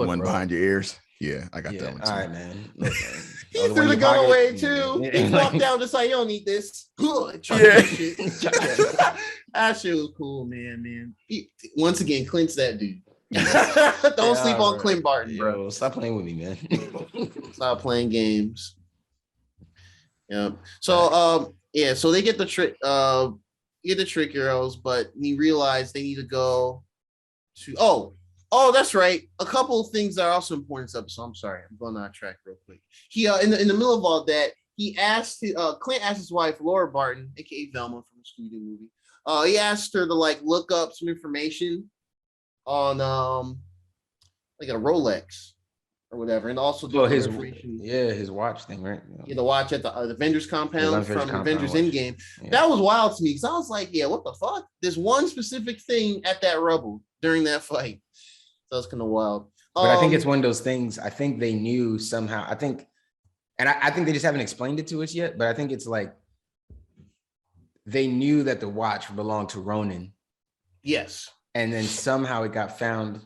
one bro. behind your ears. Yeah, I got that one too. All right, man. Look, he threw the gun away too. He walked down just like, you don't need this. That shit was cool, man. Once again, Clint's that dude. Don't sleep on Clint Barton, bro. Yo, stop playing with me, man. Stop playing games. Yeah. So so they get the trick arrows, but we realize they need to go to that's right. A couple of things that are also important to this episode. I'm sorry, I'm going on track real quick. He in the middle of all that, he asked Clint asked his wife Laura Barton, aka Velma from the Scooby-Doo movie. He asked her to like look up some information on like a Rolex or whatever, and also his watch thing, right? Yeah, the watch at the Avengers compound from Avengers Endgame. Yeah. That was wild to me because I was like, yeah, what the fuck? There's one specific thing at that rubble during that fight. So it's kind of wild. But I think it's one of those things. I think they knew somehow. I think they just haven't explained it to us yet. But I think it's like they knew that the watch belonged to Ronan. Yes. And then somehow it got found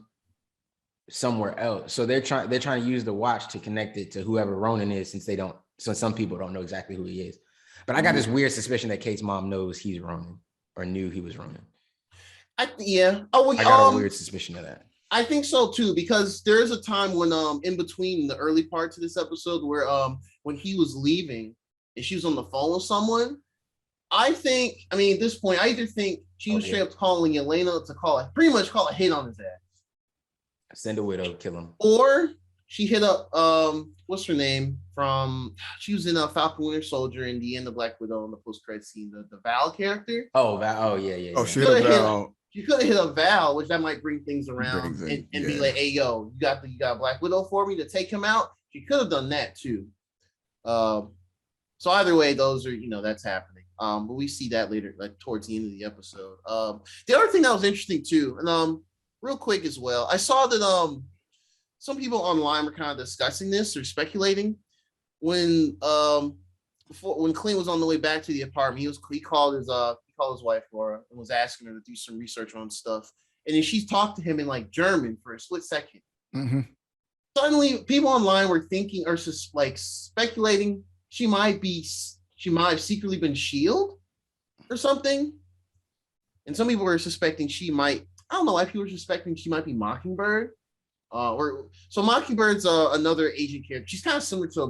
somewhere else. So they're trying to use the watch to connect it to whoever Ronan is, since some people don't know exactly who he is. But I got this weird suspicion that Kate's mom knows he's Ronan or knew he was Ronan. I got a weird suspicion of that. I think so too, because there is a time when in between the early parts of this episode where when he was leaving and she was on the phone with someone. At this point, I either think she was straight up calling Elena to pretty much call a hit on his ass. Send a widow, kill him. Or she hit up what's her name she was in Falcon Winter Soldier in the end of Black Widow in the post-credit scene, the Val character. Oh, Val. Oh, yeah. Oh, she hit Val. She could have hit a Val, which that might bring things around and be like, hey, yo, you got Black Widow for me to take him out. She could have done that too. So either way, those are, that's happening. But we see that later, like towards the end of the episode. The other thing that was interesting too, and real quick as well, I saw that some people online were kind of discussing this or speculating when Clint was on the way back to the apartment. He called his wife Laura and was asking her to do some research on stuff, and then she talked to him in like German for a split second. Mm-hmm. Suddenly, people online were thinking or just like speculating she might have secretly been S.H.I.E.L.D. or something, and some people were suspecting she might. I don't know why people were suspecting she might be Mockingbird. So Mockingbird's another Asian character. She's kind of similar to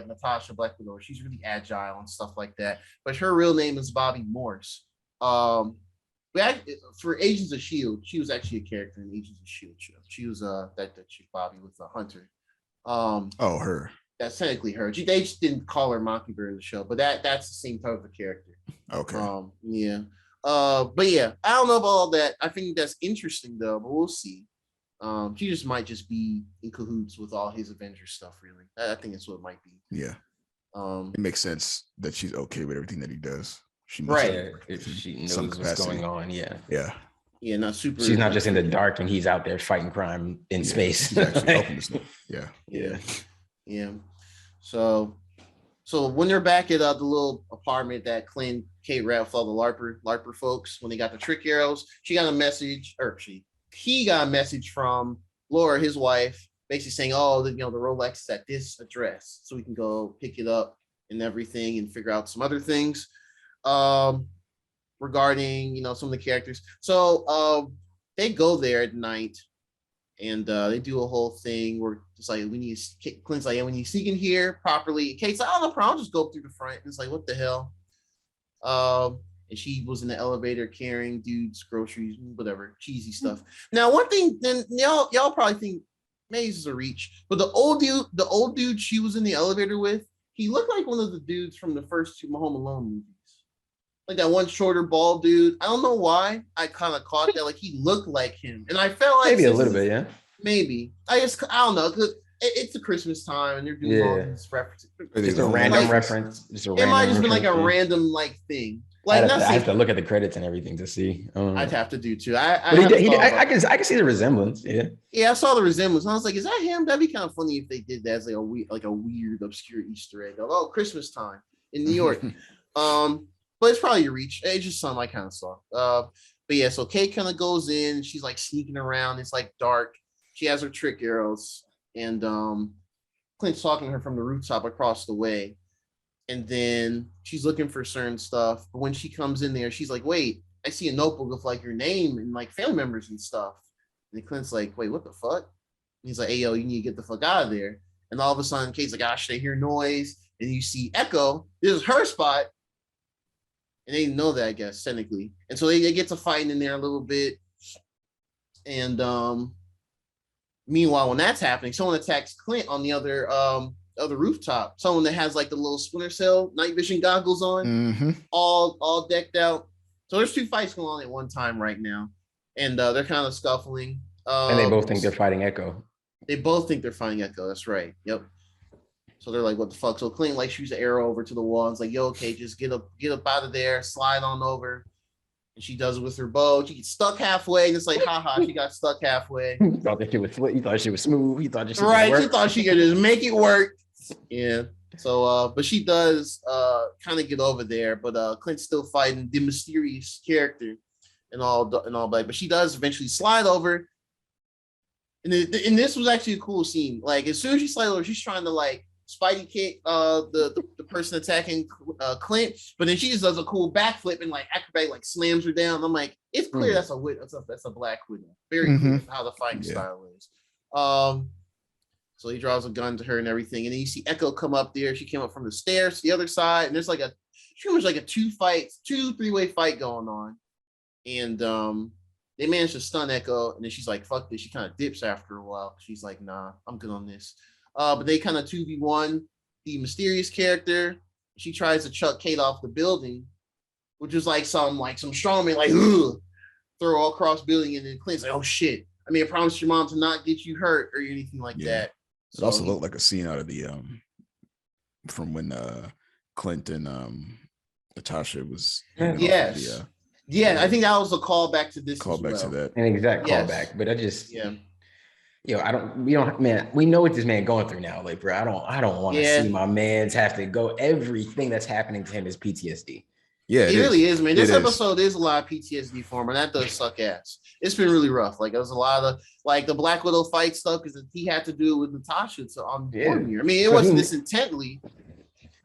Natasha Black Widow. She's really agile and stuff like that. But her real name is Bobby Morse. For Agents of S.H.I.E.L.D., she was actually a character in Agents of S.H.I.E.L.D. show. She was that chick Bobby with the Hunter. Her. That's technically her. They just didn't call her Mockingbird in the show, but that's the same type of a character. Okay. But yeah, I don't know about all that. I think that's interesting though, but we'll see. She might just be in cahoots with all his Avengers stuff, really. I think that's what it might be. Yeah. It makes sense that she's okay with everything that he does. She if she knows what's going on. Yeah. Yeah. Yeah, not super. She's not just in the dark and he's out there fighting crime in space. She's actually helping this. Yeah. So when they're back at the little apartment that Kate ran with all the LARPer folks, when they got the trick arrows, he got a message from Laura, his wife, basically saying, the Rolex is at this address, so we can go pick it up and everything and figure out some other things regarding some of the characters. So they go there at night and they do a whole thing where it's like Clint's like, when you sneak in here properly, Kate's like, oh no problem, I'll just go up through the front. And it's like, what the hell? And she was in the elevator carrying dudes, groceries, whatever, cheesy stuff. Now, one thing, then y'all probably think maybe this is a reach, but the old dude she was in the elevator with, he looked like one of the dudes from the first two Home Alone movies. Like that one shorter, bald dude. I don't know why I kind of caught that. Like he looked like him, and I felt like maybe a little bit, yeah. Maybe I don't know. Cause it's the Christmas time, and they're doing all these references. Just a random reference. It might just been like a random thing. Like, I have to look at the credits and everything to see. I'd have to do too. I can see the resemblance. Yeah. Yeah, I saw the resemblance. I was like, is that him? That'd be kind of funny if they did that as like a weird, obscure Easter egg. Oh, Christmas time in New York. But it's probably a reach. It's just something I kind of saw. But yeah, so Kate kind of goes in. She's like sneaking around. It's like dark. She has her trick arrows, and Clint's talking to her from the rooftop across the way. And then she's looking for certain stuff. But when she comes in there, she's like, wait, I see a notebook with like your name and like family members and stuff. And Clint's like, wait, what the fuck? And he's like, hey, yo, you need to get the fuck out of there. And all of a sudden, Kate's like, gosh, they hear noise. And you see Echo. This is her spot. And they didn't know that, I guess, technically. And so they get to fighting in there a little bit. And meanwhile, when that's happening, someone attacks Clint on the other rooftop. Someone that has like the little Splinter Cell night vision goggles on, all decked out. So there's two fights going on at one time right now, and they're kind of scuffling. And they both think they're fighting Echo. They both think they're fighting Echo. That's right. Yep. So they're like, "What the fuck?" So Clint like shoots an arrow over to the wall. And it's like, "Yo, okay, just get up out of there, slide on over." And she does it with her bow. She gets stuck halfway, and it's like, haha, she got stuck halfway. You thought that shit was flip. You thought she was smooth. You thought she she thought she could just make it work. Yeah. So, but she does kind of get over there, but Clint's still fighting the mysterious character and all black. But she does eventually slide over, and this was actually a cool scene. Like as soon as she slides over, she's trying to like Spidey kick the person attacking Clint, but then she just does a cool backflip and like acrobatic like slams her down. I'm like, it's clear that's a Black Widow. Very clear how the fighting style is. So he draws a gun to her and everything, and then you see Echo come up there. She came up from the stairs to the other side, and there's like pretty much like a 3-way fight going on, and they managed to stun Echo, and then she's like, "Fuck this!" She kind of dips after a while. She's like, "Nah, I'm good on this." But they kind of 2v1 the mysterious character. She tries to chuck Kate off the building, which is like some strongman like throw all across building, and then Clint's like, "Oh shit! I mean, I promised your mom to not get you hurt or anything like that." It also looked like a scene out of the from when Clint and Natasha was. Yes. I think that was a callback to this. Callback to that. An exact callback, but I just we know what this man going through now. Like, bro, I don't want to see my man's have to go. Everything that's happening to him is PTSD. Yeah, it really is, man. This episode is a lot of PTSD for him, and that does suck ass. It's been really rough. Like, there was a lot of like the Black Widow fight stuff because he had to do it with Natasha on Boromir. I mean, it wasn't this intently,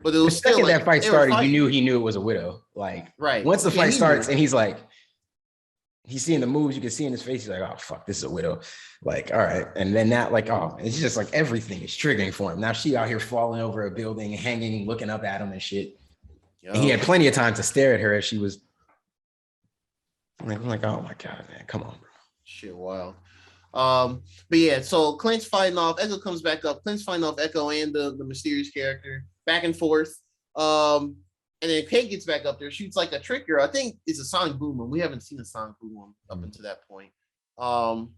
but it was still like, that fight started. You knew it was a widow. Like, right. Once the fight starts, and he's like, he's seeing the moves. You can see in his face. He's like, "Oh fuck, this is a widow." Like, all right, and then that, like, oh, it's just like everything is triggering for him. Now she out here falling over a building, hanging, looking up at him and shit. And he had plenty of time to stare at her as she was. I'm like, oh my god, man, come on, bro. Shit, wild. But yeah, so Clint's fighting off. Echo comes back up. Clint's fighting off Echo and the mysterious character back and forth. And then Kate gets back up there, shoots like a tricker. I think it's a sonic boom. We haven't seen a sonic boom up until that point. And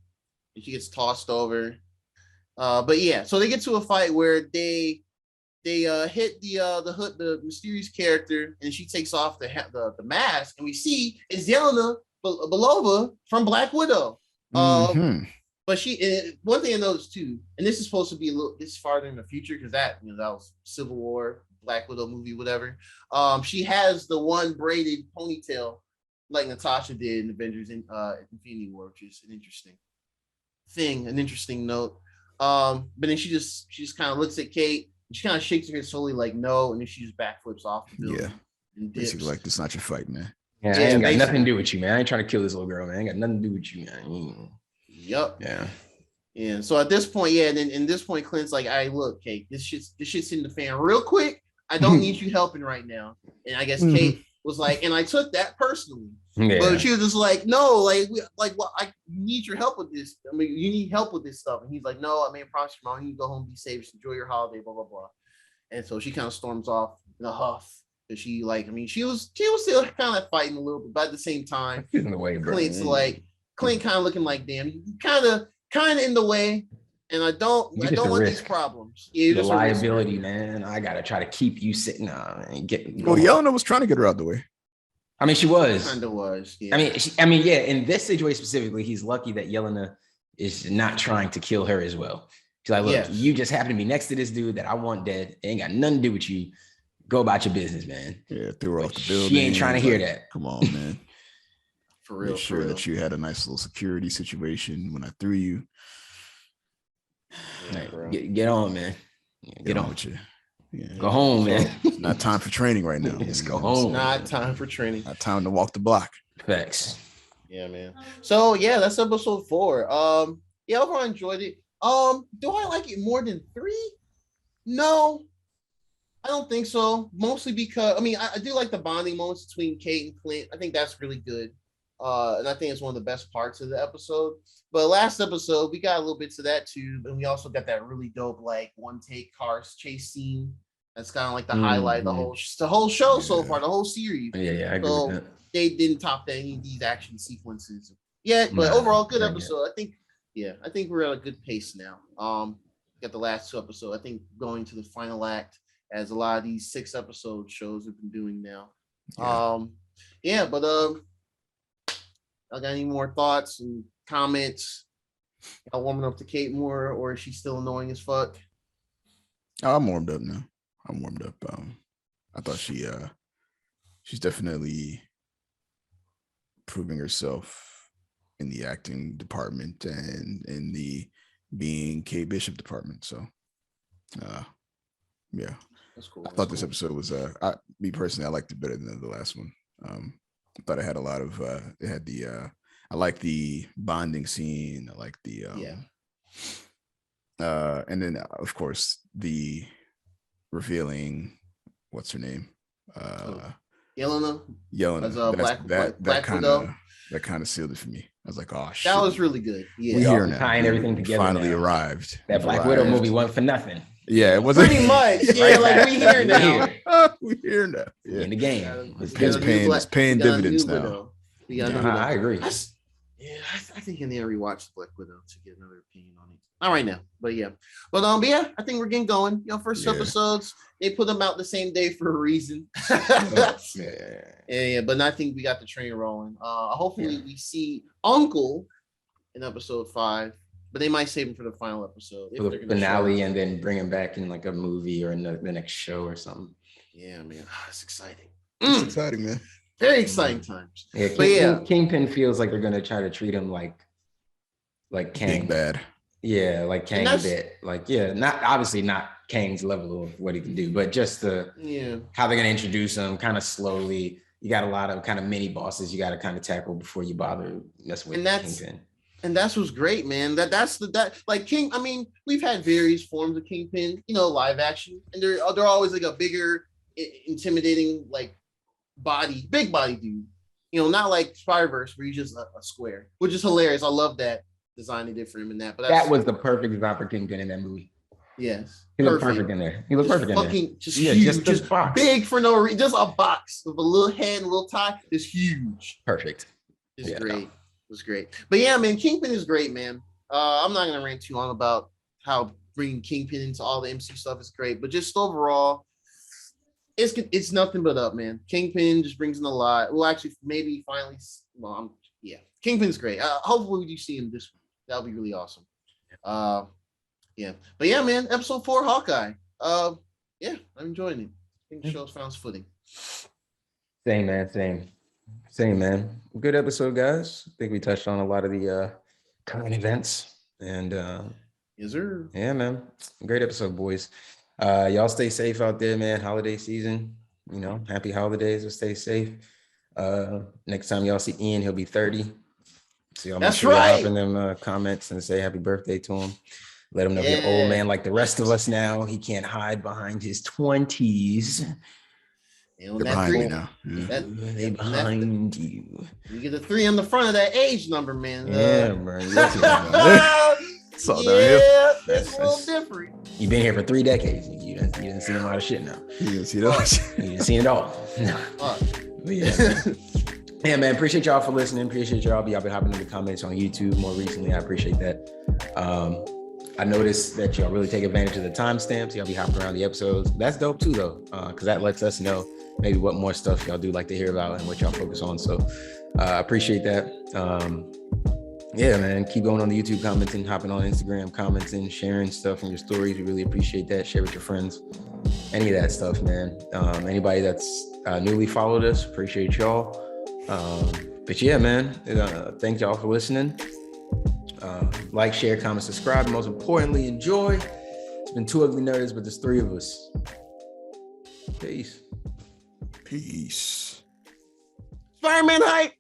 she gets tossed over. But yeah, so they get to a fight where they hit the mysterious character, and she takes off the mask, and we see it's Yelena Belova from Black Widow. But one thing I noticed too, and this is supposed to be this farther in the future because that was Civil War, Black Widow movie, whatever. She has the one braided ponytail like Natasha did in Avengers in Infinity War, which is an interesting thing, an interesting note. But then she just kind of looks at Kate. She kind of shakes her head slowly, like no, and then she just backflips off the building. Yeah, and basically like, this is not your fight, man. Yeah, I ain't got nothing to do with you, man. I ain't trying to kill this little girl, man. I ain't got nothing to do with you, man. Yep. Yeah. And so at this point, and then in this point, Clint's like, "All right, look, Kate, this shit's hitting the fan real quick. I don't need you helping right now." And I guess Kate was like, and I took that personally. Yeah. But she was just like, "No, I need your help with this. I mean, you need help with this stuff." And he's like, "No, I mean, I promise you, Mom, you go home, be safe, just enjoy your holiday, blah blah blah." And so she kind of storms off in a huff. Because she was still kind of fighting a little bit, but at the same time, in the way, bro. Clint kind of looking like, damn, you kind of in the way, and I don't want these problems. Yeah, the liability, man. I gotta try to keep you sitting on and get. Well, Yelena was trying to get her out the way. I mean, she was. Kind of was. Yeah. I mean, yeah. In this situation specifically, he's lucky that Yelena is not trying to kill her as well. She's like, look, you just happen to be next to this dude that I want dead. It ain't got nothing to do with you. Go about your business, man. Yeah, threw her off the building. She ain't trying to hear that. Come on, man. For real. Make sure that you had a nice little security situation when I threw you. Yeah, get on, man. Yeah, get on with you. Yeah. Go home, man. It's not time for training right now. Just go home. Not time for training. Not time to walk the block. Facts. Yeah, man. So yeah, that's episode 4. Yeah, overall I enjoyed it. Do I like it more than 3? No, I don't think so. Mostly because I do like the bonding moments between Kate and Clint. I think that's really good. And I think it's one of the best parts of the episode. But last episode, we got a little bits of that too. And we also got that really dope, like, one take car chase scene. That's kind of like the highlight of the whole show so far, the whole series. Yeah, I agree with that. They didn't top any of these action sequences yet, but overall, good episode. I think we're at a good pace now. Got the last 2 episodes. I think going to the final act, as a lot of these 6-episode shows have been doing now. I got any more thoughts and comments? Y'all warming up to Kate more, or is she still annoying as fuck? I'm warmed up now. I'm warmed up. I thought she's definitely proving herself in the acting department and in the being Kate Bishop department. So, yeah, that's cool. I thought this episode was me personally, I liked it better than the last one. I thought it had a lot of it had the I like the bonding scene. I like the and then of course the revealing, what's her name? Yelena. That kind of sealed it for me. I was like, oh shit. That was really good. Yeah. We are tying everything together. Finally arrived. That Black Widow movie wasn't for nothing. Yeah, it wasn't pretty much. Yeah, like we here now. We here now. Yeah. In the game. It's paying dividends now. I agree. I think I need to rewatch Black Widow to get another opinion on it. Not right now, but yeah. But I think we're getting going. First 2 episodes, they put them out the same day for a reason. Yeah. But I think we got the train rolling. Hopefully we see Uncle in episode 5, but they might save him for the final episode. For the finale, and then bring him back in like a movie or in the next show or something. Yeah, man. It's exciting. It's exciting, man. Very exciting times. Yeah, Kingpin feels like they're gonna try to treat him like Kang. Big bad. Yeah, like Kang a bit. Not obviously not Kang's level of what he can do, but just how they're gonna introduce him kind of slowly. You got a lot of kind of mini bosses you got to kind of tackle before you bother messing with Kingpin. And that's what's great, man. That's like King. I mean, we've had various forms of Kingpin, live action, and they're always like a bigger, intimidating, like big body dude. Not like Spider-Verse where he's just a square, which is hilarious. I love that design they did for him in that. But that was the perfect design for Kingpin in that movie. Yes, he looked perfect in there. He looked perfect in there. Just huge, just box. Big for no reason. Just a box with a little head and a little tie. Is huge. Perfect. It's great. It was great. But yeah, man, Kingpin is great, man. I'm not gonna rant too long about how bringing Kingpin into all the MC stuff is great, but just overall, it's nothing but up, man. Kingpin just brings in a lot. Well, actually, maybe finally, Kingpin's great. Hopefully, we do see him this week. That'll be really awesome. Yeah, but yeah, man. Episode 4, Hawkeye. I'm enjoying it. I think the show's found its footing. Same, man. Good episode, guys. I think we touched on a lot of the current events, and yes, sir. Yeah, man. Great episode, boys. Y'all stay safe out there, man. Holiday season. Happy holidays. Or stay safe. Next time y'all see Ian, he'll be 30. So y'all make sure y'all hop in them comments and say happy birthday to him. Let him know you're old man like the rest of us now. He can't hide behind his 20s. They're behind me now. They're behind you. You get a 3 on the front of that age number, man. Yeah, bro. It's all downhill. It's a little different. You've been here for 3 decades. You didn't see a lot of shit now. You didn't see that. You didn't see it all. Yeah, man. Appreciate y'all for listening. Appreciate y'all been hopping in the comments on YouTube more recently. I appreciate that. I noticed that y'all really take advantage of the timestamps. Y'all be hopping around the episodes. That's dope too, though, because that lets us know maybe what more stuff y'all do like to hear about and what y'all focus on. So I appreciate that. Yeah, man, keep going on the YouTube, commenting, hopping on Instagram, commenting, sharing stuff in your stories. We really appreciate that. Share with your friends, any of that stuff, man. Anybody that's newly followed us, appreciate y'all. But yeah, man, thank y'all for listening. Like, share, comment, subscribe, and most importantly, enjoy. It's been 2 Ugly Nerds, but there's 3 of us. Peace. Peace. Fireman hype.